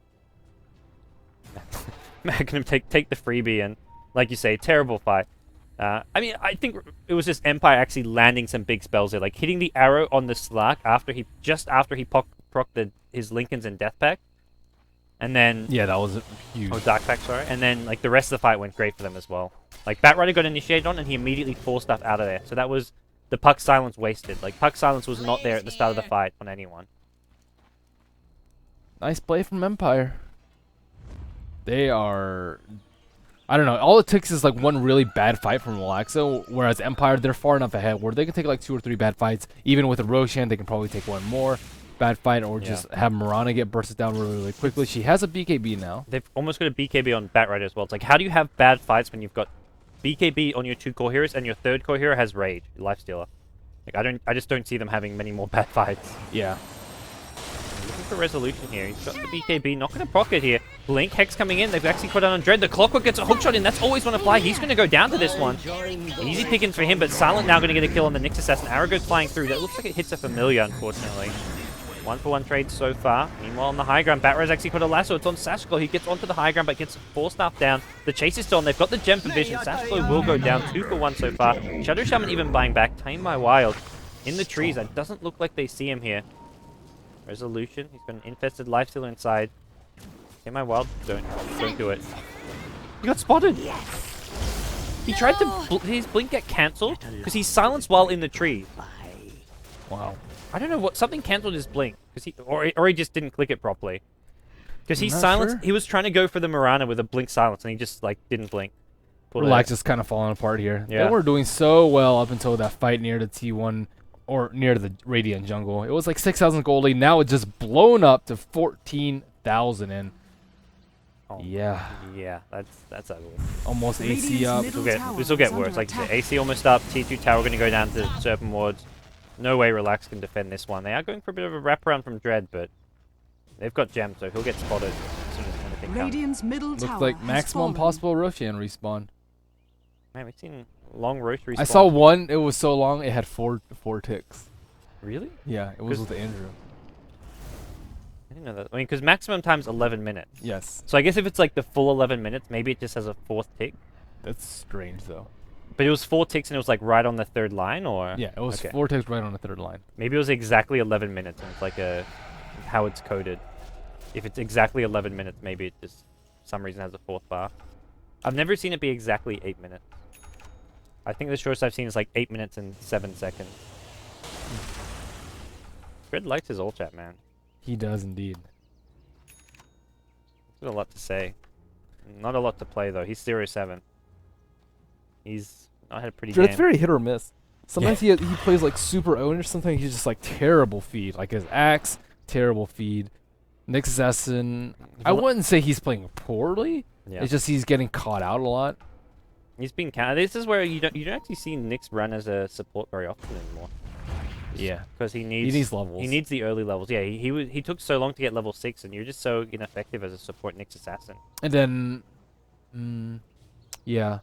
A: Mag gonna take the freebie and, like you say, terrible fight. I mean, I think it was just Empire actually landing some big spells there, like hitting the arrow on the Slark just after he procced his Lincolns and Death Pack. And then...
B: Yeah, that was huge.
A: Oh, Dark Pack, sorry. And then, like, the rest of the fight went great for them as well. Like, Batrider got initiated on, and he immediately forced stuff out of there. So that was the Puck Silence wasted. Like, Puck Silence was not there at the start of the fight on anyone.
B: Nice play from Empire. They are I don't know. All it takes is like one really bad fight from Relaxo, whereas Empire, they're far enough ahead where they can take like 2 or 3 bad fights. Even with a Roshan, they can probably take one more bad fight, or just have Mirana get bursted down really, really quickly. She has a BKB now.
A: They've almost got a BKB on Batrider as well. It's like, how do you have bad fights when you've got BKB on your 2 core heroes and your 3rd core hero has Rage, Lifestealer? Like, I just don't see them having many more bad fights.
B: Yeah.
A: Looking for resolution here. He's got the BKB, not going to pocket here. Blink, Hex coming in. They've actually caught down on Dread. The Clockwork gets a hookshot in. That's always want to fly. He's going to go down to this one. Easy pickings for him, but Silent now going to get a kill on the Nyx Assassin. Arrow goes flying through. That looks like it hits a familiar, unfortunately. 1-for-1 trade so far. Meanwhile, on the high ground, Batrider's actually put a lasso. It's on Sashko. He gets onto the high ground, but gets force staff down. The chase is still on. They've got the gem for vision. Sashko will go down 2-for-1 so far. Shadow Shaman even buying back. Tamed by Wild in the trees. It doesn't look like they see him here. Resolution. He's got an infested Lifestealer inside. Tamed by Wild. Don't do it. He got spotted. He tried to... his blink get cancelled because he's silenced while in the tree.
B: Wow.
A: I don't know what, something cancelled his blink, because or he just didn't click it properly. Because he's
B: Not
A: silenced.
B: sure.
A: He was trying to go for the Mirana with a blink silence, and he just like didn't blink.
B: Relax is kind of falling apart here.
A: Yeah.
B: They were doing so well up until that fight near the T1 or near the Radiant jungle. It was like 6,000 goldie. Now it's just blown up to 14,000 and yeah,
A: that's ugly.
B: almost
C: Radiant's
B: AC up.
C: middle
A: This will get worse. Like you said, AC almost up. T2 tower going to go down to Serpent Wards. No way Relax can defend this one. They are going for a bit of a wraparound from Dread, but they've got Gem, so he'll get spotted as soon as anything comes.
C: Radiant's middle tower
B: Looks like
C: has
B: maximum
C: fallen.
B: possible Roshan respawn.
A: Man, we've seen long roast respawn.
B: I saw one. It was so long. It had four ticks.
A: Really?
B: Yeah, it was with Andrew.
A: I didn't know that. I mean, because maximum time's 11 minutes.
B: Yes.
A: So I guess if it's like the full 11 minutes, maybe it just has a 4th tick.
B: That's strange though.
A: But it was 4 ticks and it was like right on the 3rd line, or?
B: Yeah, it was
A: Okay.
B: 4 ticks right on the 3rd line.
A: Maybe it was exactly 11 minutes and it's like how it's coded. If it's exactly 11 minutes, maybe it just, for some reason, has a 4th bar. I've never seen it be exactly 8 minutes. I think the shortest I've seen is like 8 minutes and 7 seconds. Fred likes his ult chat, man.
B: He does indeed.
A: He's got a lot to say. Not a lot to play, though. He's 0-7. He's not had a pretty game.
B: It's very hit or miss. Sometimes he plays like super owner. Sometimes he's just like terrible feed. Like his axe, terrible feed. Nyx Assassin, I wouldn't say he's playing poorly.
A: Yeah.
B: It's just he's getting caught out a lot.
A: He's been counted. This is where you don't actually see Nyx run as a support very often anymore.
B: Yeah,
A: Because he needs
B: levels.
A: He needs the early levels. Yeah, he took so long to get level 6, and you're just so ineffective as a support Nyx Assassin.
B: And then, yeah.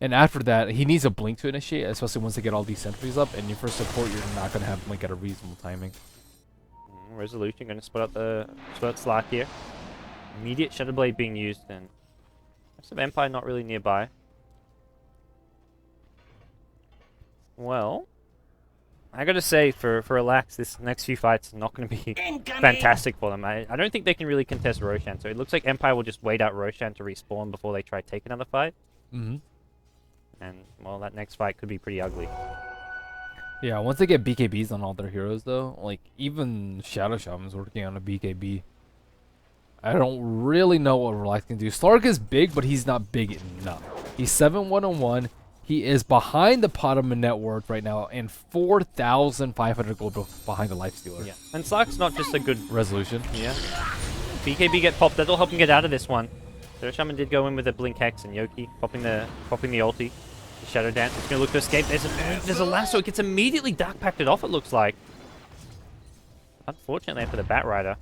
B: And after that, he needs a blink to initiate, especially once they get all these sentries up. And your first support, you're not going to have blink at a reasonable timing.
A: Resolution going to split out Slack here. Immediate Shadow Blade being used, and rest of Empire not really nearby. Well, I gotta say, for Relax, this next few fights are not going to be fantastic for them. I don't think they can really contest Roshan, so it looks like Empire will just wait out Roshan to respawn before they try to take another fight.
B: Mm-hmm.
A: And, well, that next fight could be pretty ugly.
B: Yeah, once they get BKBs on all their heroes, though, like, even Shadow Shaman's working on a BKB. I don't really know what Relax can do. Slark is big, but he's not big enough. He's 7-1-1. He is behind the Potaman net worth right now, and 4,500 gold behind the Lifestealer.
A: Yeah. And Slack's not just a good
B: Resolution.
A: Yeah. BKB get popped. That'll help him get out of this one. So Shaman did go in with a Blink Hex, and Yoki popping the ulti. The Shadow Dance. He's going to look to escape. There's a lasso. It gets immediately Dark Pacted off, it looks like. Unfortunately for the Batrider.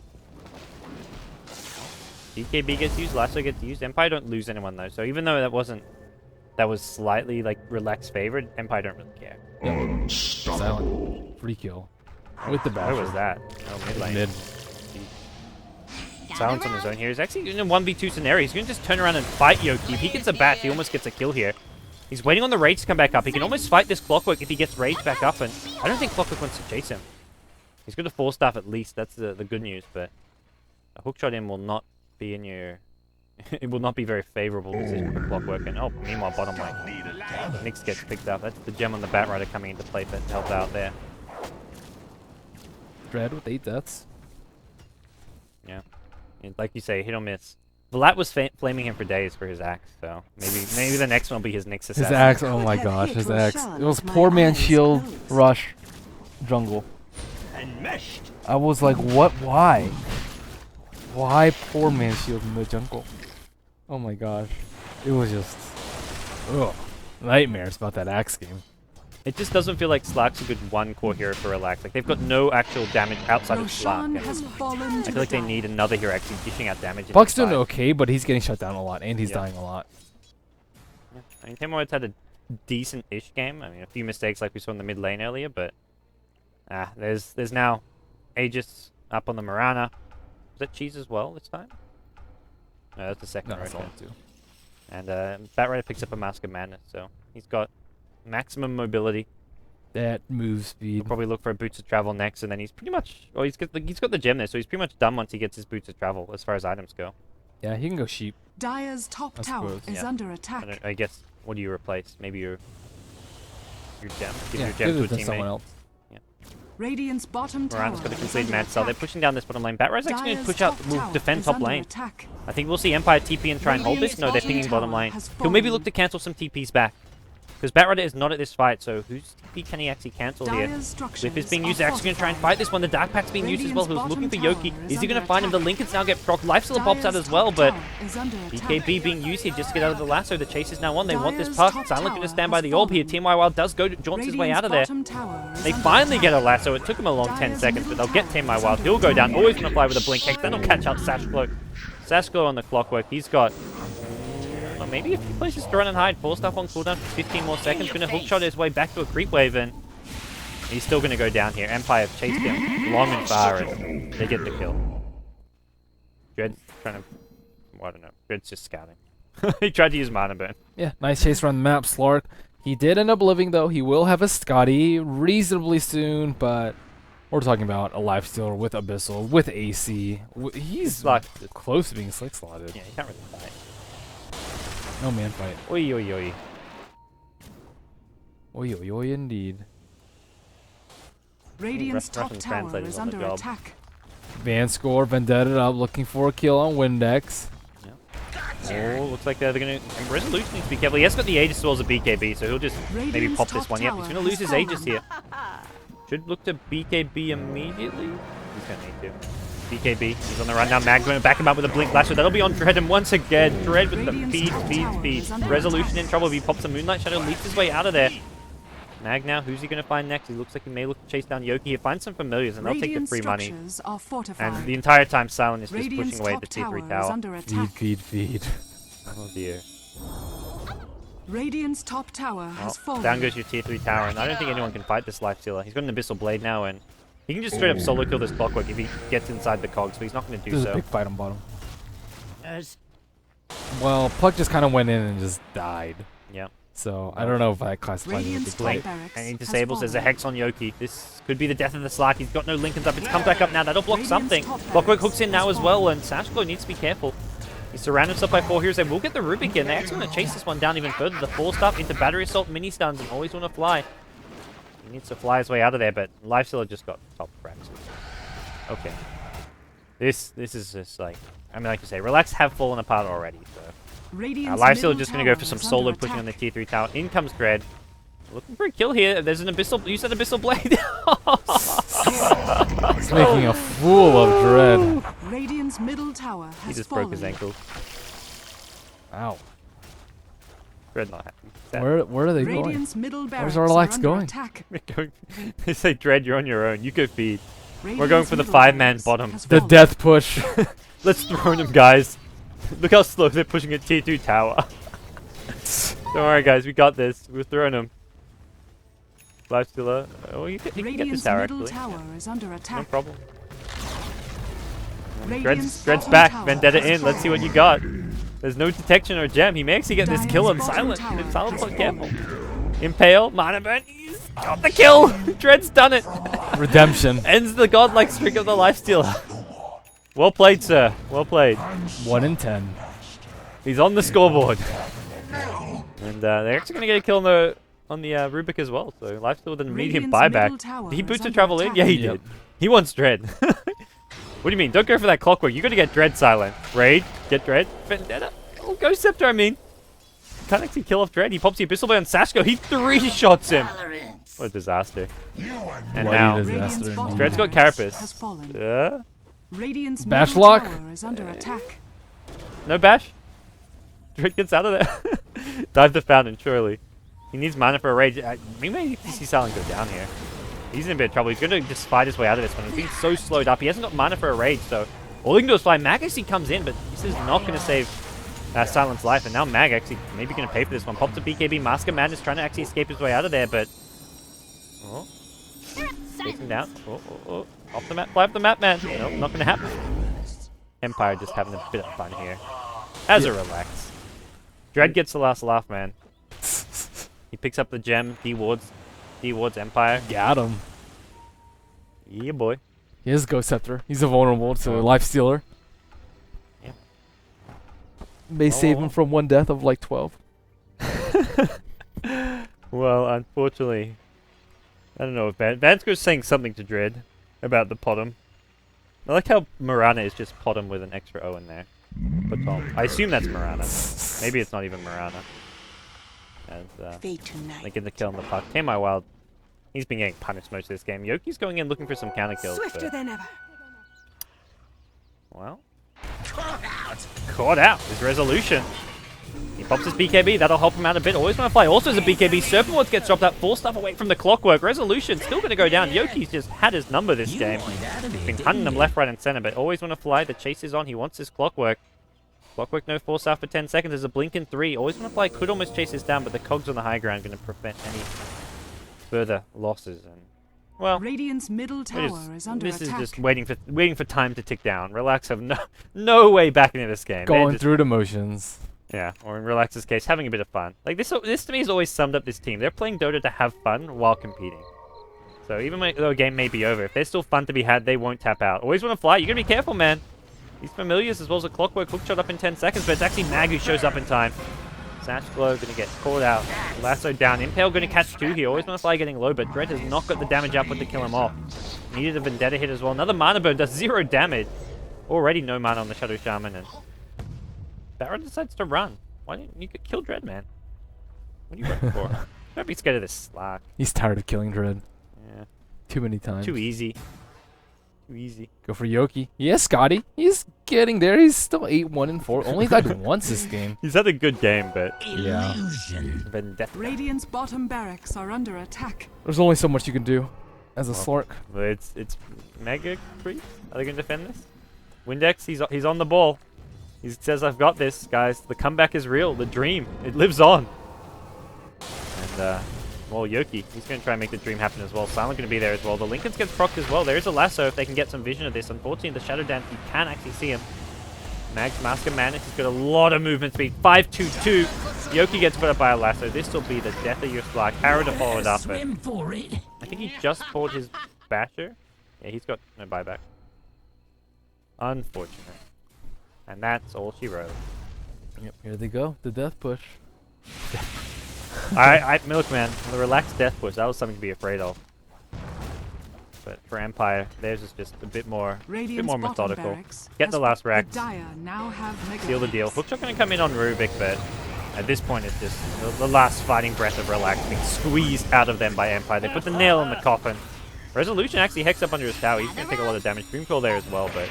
A: BKB gets used. Lasso gets used. Empire don't lose anyone, though. So even though that was slightly, like, Relax favored, Empire don't really care.
B: Silent. Free kill. With the
A: Where
B: basher.
A: was that? Oh, mid lane.
B: Mid.
A: Silence on his own here. He's actually in a 1v2 scenario. He's going to just turn around and fight Yoki. If he gets a bat, he almost gets a kill here. He's waiting on the Rage to come back up. He can almost fight this Clockwork if he gets Rage back up, and I don't think Clockwork wants to chase him. He's got a 4-staff at least. That's the good news, but a hookshot in will not be in your... it will not be very favorable position for Clockwork, and meanwhile, bottom lane. Nyx gets picked up. That's the gem on the Batrider coming into play to help out there.
B: Dread with 8 deaths.
A: Yeah. Like you say, hit or miss. Vlad was flaming him for days for his axe, so maybe the next one will be his Nyx
B: His
A: assassin.
B: axe, oh my gosh, his axe. It was poor man shield, rush, jungle. I was like, what? Why? Why poor man shield in the jungle? Oh my gosh. It was just, ugh, nightmares about that axe game.
A: It just doesn't feel like Slark's a good one core hero for Relax. Like they've got no actual damage outside of Slark.
C: Roshan
A: And
C: has fallen
A: I
C: to
A: feel like
C: the
A: they need another hero actually dishing out damage. in
B: Puck's
A: the
B: doing
A: fight.
B: okay, but he's getting shut down a lot, and he's
A: Yeah.
B: dying a lot.
A: Yeah. I mean, Team White's had a decent-ish game. I mean, a few mistakes like we saw in the mid lane earlier, but there's now Aegis up on the Mirana. Was that Cheese as well this time? No, that's the second
B: No, that's all
A: rotation.
B: too.
A: And Batrider picks up a Mask of Madness, so he's got maximum mobility.
B: That move
A: He'll
B: speed.
A: probably look for a Boots of Travel next, and then he's pretty much... Well, he's got the gem there, so he's pretty much done once he gets his Boots of Travel as far as items go.
B: Yeah, he can go sheep.
C: Dire's top
B: I
C: tower
B: suppose.
C: is
A: Yeah.
C: under attack.
A: I guess, what do you replace? Maybe your gem. Give
B: Yeah,
A: your gem to a
B: give it to someone
A: teammate.
B: else.
C: Radiant's bottom tower
A: Morana's got a
C: is
A: complete
C: under
A: mad cell. They're
C: attack.
A: pushing down this bottom lane. Batrider's actually going to
C: Dire's
A: push out,
C: top
A: will
C: tower
A: defend
C: is
A: top
C: under
A: lane.
C: attack.
A: I think we'll see Empire TP and try and hold this. No, they're pinging bottom
C: tower
A: lane.
C: has
A: He'll maybe
C: fallen.
A: look to cancel some TPs back. Because Batrider is not at this fight, so whose TP can he actually cancel here?
C: Dire's structures
A: Cliff is being used.
C: are
A: They're actually going to try and fight this one. The Dark Pack's being used as well.
C: Radiant's
A: Who's looking for
C: bottom
A: Yoki?
C: tower
A: Is
C: is
A: he going to
C: under
A: find him? The
C: attack.
A: Lincolns now get procced. Lifesteal pops out
C: Dire's
A: as well,
C: top
A: but
C: tower is under attack.
A: BKB being used here just to get out of the lasso. The chase is now on. They want this
C: Dire's
A: puck.
C: top
A: Silent going to
C: tower
A: stand by
C: has
A: the orb here.
C: fallen.
A: Team Wild does go jaunts his way out of there.
C: Radiant's bottom tower is
A: They
C: under
A: finally get a
C: attack.
A: lasso. It took him a long 10
C: Dire's
A: seconds, but they'll
C: middle
A: get Team My
C: tower
A: Wild.
C: is
A: He'll go
C: under
A: down.
C: attack.
A: Always going to fly with a blink hex. Then he'll catch out Sashglow. Sashglow on the clockwork. He's got... Well, maybe if he places to run and hide. 4 stuff on cooldown for 15 more seconds. Going to hookshot his way back to a creep wave, and he's still going to go down here. Empire have chased him long and far, and they get the kill. Dread's trying to... Well, I don't know. Dread's just scouting. He tried to use Mana Burn.
B: Yeah, nice chase around the map, Slark. He did end up living, though. He will have a Scotty reasonably soon, but we're talking about a lifestealer with Abyssal, with AC. He's
A: Slark.
B: close to being slick slotted.
A: Yeah, he can't really fight.
B: No man fight.
A: Oi, oi, oi.
B: Oi, oi, oi, indeed.
C: Radiant's top
A: Russian
C: tower
A: translators
C: is
A: on the
C: under
A: job.
C: attack.
B: Van score, Vendetta up looking for a kill on Windex.
A: Oh, looks like they're going to... And Resolution needs to be careful. He has got the Aegis as well as a BKB, so he'll just maybe
C: Radiant's
A: pop this
C: top
A: one. Yep, he's
C: tower
A: going to lose
C: has
A: his Aegis
C: fallen.
A: here. Should look to BKB immediately. He's going to need to. BKB, he's on the run now. Mag going to back him up with a Blink Lasher. That'll be on Dread, and once again, Dread with the
C: Radiant's
A: feed,
C: top
A: feed,
C: tower
A: feed.
C: is under
A: Resolution
C: attack.
A: in trouble. If he pops a Moonlight Shadow, leaps his way out of there. Mag now, who's he going to find next? He looks like he may look to chase down Yoki. He finds some familiars, and they'll take the
C: Radiant
A: free money.
C: structures are fortified.
A: And the entire time, Silent is just
C: Radiant's
A: pushing away
C: top
A: the tier 3
C: tower is
A: tower.
C: under
B: Feed,
C: attack.
B: feed, feed.
A: Oh dear.
C: Radiant's top tower has
A: Well,
C: fallen.
A: down goes your tier 3 tower, and I don't think anyone can fight this Lifestealer. He's got an Abyssal Blade now, and he can just straight up solo kill this Clockwork if he gets inside the cogs, but he's not going to do
B: There's a
A: so.
B: big fight on bottom. Well, Puck just kind of went in and just died.
A: Yeah.
B: So I don't know if I classify it as a
C: Radiant's
B: big
C: top
B: fight.
C: barracks
A: And he
C: has
A: disables. There's a
C: fallen.
A: Hex on Yoki. This could be the death of the Slark. He's got no Lincolns up. It's come back up now. That'll block
C: Radiant's
A: something.
C: top barracks
A: Clockwork hooks in now
C: has
A: as well,
C: fallen.
A: and Sashglow needs to be careful. He's surrounded himself by 4 heroes. They will get the Rubik in. They actually want to chase this one down even further. The 4-star into Battery Assault, mini stuns, and always want to fly. He needs to fly his way out of there, but Lifestealer just got top cracks. Okay. This is just like, I mean, like you say, Relax have fallen apart already. So
C: Radiant's
A: Lifestealer
C: middle
A: just going to go
C: tower
A: for some
C: is
A: solo
C: under
A: pushing on the
C: attack.
A: tier 3 tower. In comes Dread. Looking for a kill here. There's an Abyssal. Use that Abyssal Blade.
B: He's making a fool of Dread.
C: Radiant's middle tower has
A: He just
C: fallen.
A: broke his ankle.
B: Ow.
A: Dread not happy. Sad.
B: Where are they going?
C: Radiant's middle barracks
B: our
C: are
B: Relax
C: under
B: going?
C: attack.
A: They say, Dread, you're on your own. You go feed. We're going
C: Radiant's
A: for the
C: middle
A: 5-man
C: barracks
A: bottom.
C: has
B: The
C: fallen.
B: death push.
A: Let's throw them, guys. Look how slow they're pushing a tier 2 tower. Don't worry, guys. We got this. We're throwing them. Lifestealer. Oh, you can get this
C: Radiant's
A: tower,
C: middle
A: actually.
C: tower is under
A: No
C: attack.
A: problem.
C: Radiant's
A: Dread's
C: bottom
A: back.
C: tower
A: Vendetta
C: has
A: in. Let's see what
C: fallen.
A: you got. There's no detection or gem. He may actually get this
C: Dire's
A: kill on
C: bottom
A: Silent.
C: tower
A: If Silent's
C: has
A: not careful. Impale. Mana Burn. He's got the kill. Dread's done it.
B: Redemption.
A: Ends the godlike streak of the Lifestealer. Well played, sir. Well played.
B: 1 in 10.
A: He's on the scoreboard. And they're actually going to get a kill on the Rubik as well. So Lifestealer with an immediate
C: Radiant's middle
A: buyback.
C: tower
A: Did he
C: is
A: boost to
C: under
A: travel in?
C: attack.
A: Yeah, he
B: Yep.
A: did. He wants Dread. What do you mean? Don't go for that clockwork. You got to get Dread silent. Raid, get Dread. Vendetta. Oh, Ghost Scepter, I mean. Can't actually kill off Dread. He pops the Abyssal Blade on Sashko. He 3-shots him. What a disaster. And now,
B: disaster.
A: Dread's got Carapace. Yeah.
C: Radiant's
B: Bash
C: middle
B: lock?
C: tower is under attack.
A: No bash. Dread gets out of there. Dive the fountain, surely. He needs mana for a raid. We may see Silent go down here. He's in a bit of trouble. He's going to just fight his way out of this one. He's been so slowed up. He hasn't got mana for a raid, so all he can do is fly. Mag actually comes in, but this is not going to save Silent's life. And now Mag actually maybe going to pay for this one. Pops a BKB. Mask of Madness trying to actually escape his way out of there, but... Oh. Takes him down. Oh. Off the map. Fly up the map, man. No, not going to happen. Empire just having a bit of fun here. As a relax. Dread gets the last laugh, man. He picks up the gem. D-wards Empire.
B: Got him.
A: Yeah, boy.
B: He is Ghost Scepter. He's vulnerable to Life Stealer.
A: Yeah.
B: May save him from one death of like 12.
A: Well, unfortunately, I don't know if Vansco's saying something to Dread about the Potom. I like how Mirana is just Potom with an extra O in there. Potom. I assume that's Mirana. Maybe it's not even Mirana. And they get the kill in the puck. TMI Wild, he's been getting punished most of this game. Yoki's going in looking for some counter kills.
C: Swifter than ever.
A: Well, caught out. His resolution. He pops his BKB. That'll help him out a bit. Always want to fly. Also, as a BKB, Serpent Wards gets dropped out. 4 stuff away from the clockwork. Resolution still going to go down. Yoki's just had his number this game. Been hunting them left, right, and center, but always want to fly. The chase is on. He wants his clockwork. Clockwork, no force out for 10 seconds. There's a blink in 3. Always want to fly. Could almost chase this down, but the cogs on the high ground going to prevent any further losses. And well,
C: Radiant's middle tower is under
A: this
C: attack.
A: is just waiting for time to tick down. Relax have no way back into this game.
B: Going through the motions.
A: Yeah, or in Relax's case, having a bit of fun. Like this to me has always summed up this team. They're playing Dota to have fun while competing. So even though a game may be over, if there's still fun to be had, they won't tap out. Always want to fly. You gotta be careful, man. These familiars as well as a clockwork hook shot up in 10 seconds, but it's actually Mag who shows up in time. Sash Glow gonna get caught out. Lasso down. Impale gonna catch 2 here. Always want to fly getting low, but Dread has not got the damage output to kill him off. Needed a Vendetta hit as well. Another mana burn does 0 damage. Already no mana on the Shadow Shaman, and Baron decides to run. Why didn't you kill Dread, man? What are you running for? Don't be scared of this slack.
B: He's tired of killing Dread.
A: Yeah.
B: Too many times.
A: Too easy. Too easy.
B: Go for Yoki. Yes, Scotty. He's getting there. He's still 8-1-4. Only died once this game.
A: He's had a good game, but
B: Yeah.
A: Vendetta.
C: Radiant's bottom barracks are under attack.
B: There's only so much you can do as a Slork.
A: But it's Mega Creep. Are they going to defend this? Windex, he's on the ball. He says, I've got this, guys. The comeback is real. The dream. It lives on. And, well, Yoki, he's going to try and make the dream happen as well. Silent going to be there as well. The Lincolns gets procced as well. There is a lasso if they can get some vision of this. Unfortunately, the Shadow Dance, you can actually see him. Mag's Mask of Madness, he's got a lot of movement speed. 5-2-2. Yoki gets put up by a lasso. This will be the death of your Slark. Arrow to follow it up. But I think he just bought his Basher. Yeah, he's got no buyback. Unfortunate. And that's all she wrote.
B: Yep, here they go. The death push.
A: Milkman, the relaxed death push, that was something to be afraid of. But for Empire, theirs is just a bit more methodical. Get the last rack, seal the deal. Hookshot going to come in on Rubik, but at this point it's just the last fighting breath of Relax being squeezed out of them by Empire. They put the nail in the coffin. Resolution actually hex up under his tower. He's going to take a lot of damage. Dreamcall there as well, but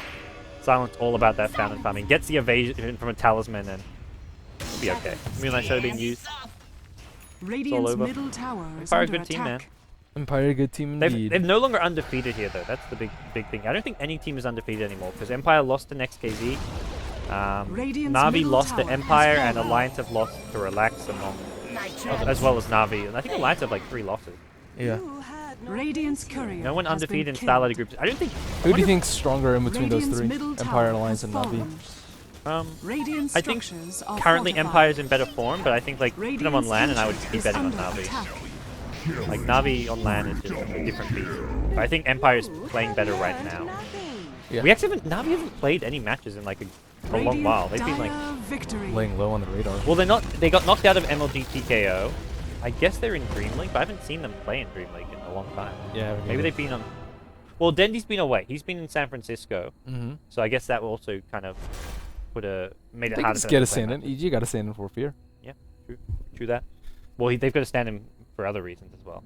A: Silent's all about that fountain farming. Gets the evasion from a talisman and it'll be okay. Moonlight Shadow being used.
C: Radiant's middle tower is
A: Empire,
C: under
A: good team, man.
C: attack.
B: Empire, a good team indeed.
A: They've no longer undefeated here, though. That's the big thing. I don't think any team is undefeated anymore, because Empire lost to Next KZ. Navi lost to Empire, and Alliance have lost to Relax among, as well as Navi. And I think Alliance have like 3 losses.
B: Yeah.
C: Radiant's courier
A: No one
C: has
A: undefeated in
C: been
A: Starladder
C: killed.
A: groups. I don't think.
B: Who do you think's stronger in between those
C: Radiant's
B: 3?
C: middle
B: Empire,
C: tower
B: Alliance,
C: has
B: and Navi.
C: fallen. Radiant's
A: I think
C: structures are
A: currently
C: fortified.
A: Empire is in better form, but I think like put them on LAN, and I would keep
C: is
A: betting on
C: under
A: Navi.
C: attack.
A: Like Navi on LAN is just a different beast. But I think Empire is playing better right now.
B: Yeah.
A: We actually Navi hasn't played any matches in like a long while. They've been like
C: victory.
B: Laying low on the radar.
A: Well, they're not. They got knocked out of MLG TKO. I guess they're in Dream League, but I haven't seen them play in Dream League in a long time.
B: Yeah.
A: Maybe they've been on. Well, Dendy's been away. He's been in San Francisco,
B: Mm-hmm.
A: so I guess that will also kind of made it
B: They can
A: harder.
B: just
A: for
B: get
A: them
B: a
A: to play
B: stand-in.
A: matches.
B: EG got a stand-in for fear.
A: True that. Well, they've got to stand him for other reasons as well,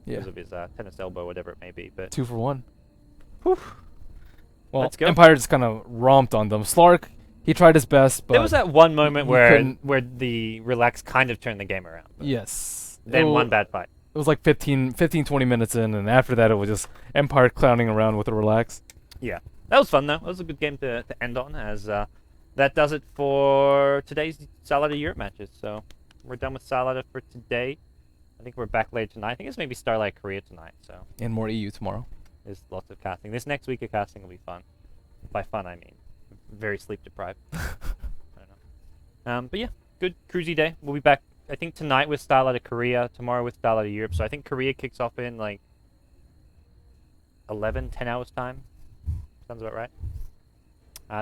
B: Yeah.
A: because of his tennis elbow, whatever it may be. But
B: 2 for 1. Whew. Well,
A: Let's go.
B: Empire just kind of romped on them. Slark, he tried his best, but
A: there was that one moment
B: you
A: where
B: couldn't-
A: the relax kind of turned the game around. But
B: yes.
A: Then
B: It
A: one
B: wa-
A: bad fight.
B: It was like 15, 20 minutes in, and after that it was just Empire clowning around with a relax.
A: Yeah, that was fun though. That was a good game to end on. As that does it for today's Starladder Europe matches. So we're done with Starladder for today. I think we're back later tonight. I think it's maybe Starlight Korea tonight. So
B: And more EU tomorrow.
A: there's lots of casting. This next week of casting will be fun. By fun, I mean very sleep deprived. I don't know. But yeah, good cruisy day. We'll be back. I think tonight with Starladder Korea, tomorrow with Starladder Europe. So I think Korea kicks off in like 10 hours time. Sounds about right.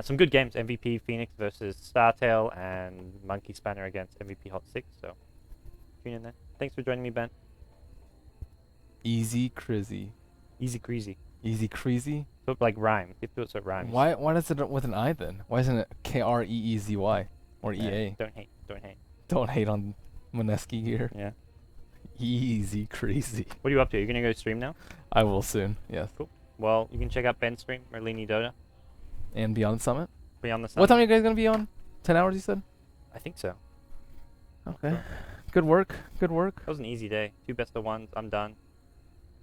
A: Some good games. MVP Phoenix versus Startail and Monkey Spanner against MVP Hot 6. So tune in there. Thanks for joining me, Ben.
B: Easy crazy.
A: Easy crazy.
B: Easy crazy.
A: So it like rhymes. You have to do it so it rhymes.
B: Why does it with an I then? Why isn't it Kreezy or
A: Yeah,
B: EA?
A: Don't hate. Don't hate.
B: Don't hate on Moneski here.
A: Yeah.
B: Easy crazy.
A: What are you up to? You're gonna go stream now?
B: I will soon. Yes.
A: Cool. Well, you can check out Ben's stream, Merlini Dota,
B: And Beyond Summit.
A: Beyond the Sun.
B: What time are you guys gonna be on? 10 hours, you said?
A: I think so.
B: Okay. Good work. Good work.
A: That was an easy day. 2 best of 1s. I'm done.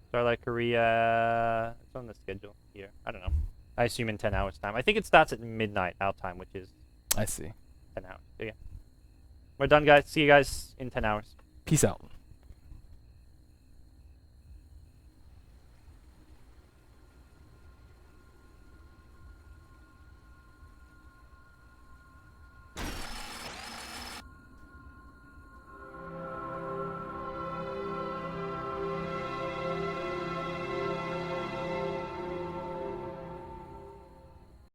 A: Starlight Korea. It's on the schedule here. I don't know. I assume in 10 hours time. I think it starts at midnight our time, which is
B: I see.
A: 10 hours. So yeah. We're done, guys. See you guys in 10 hours.
B: Peace out.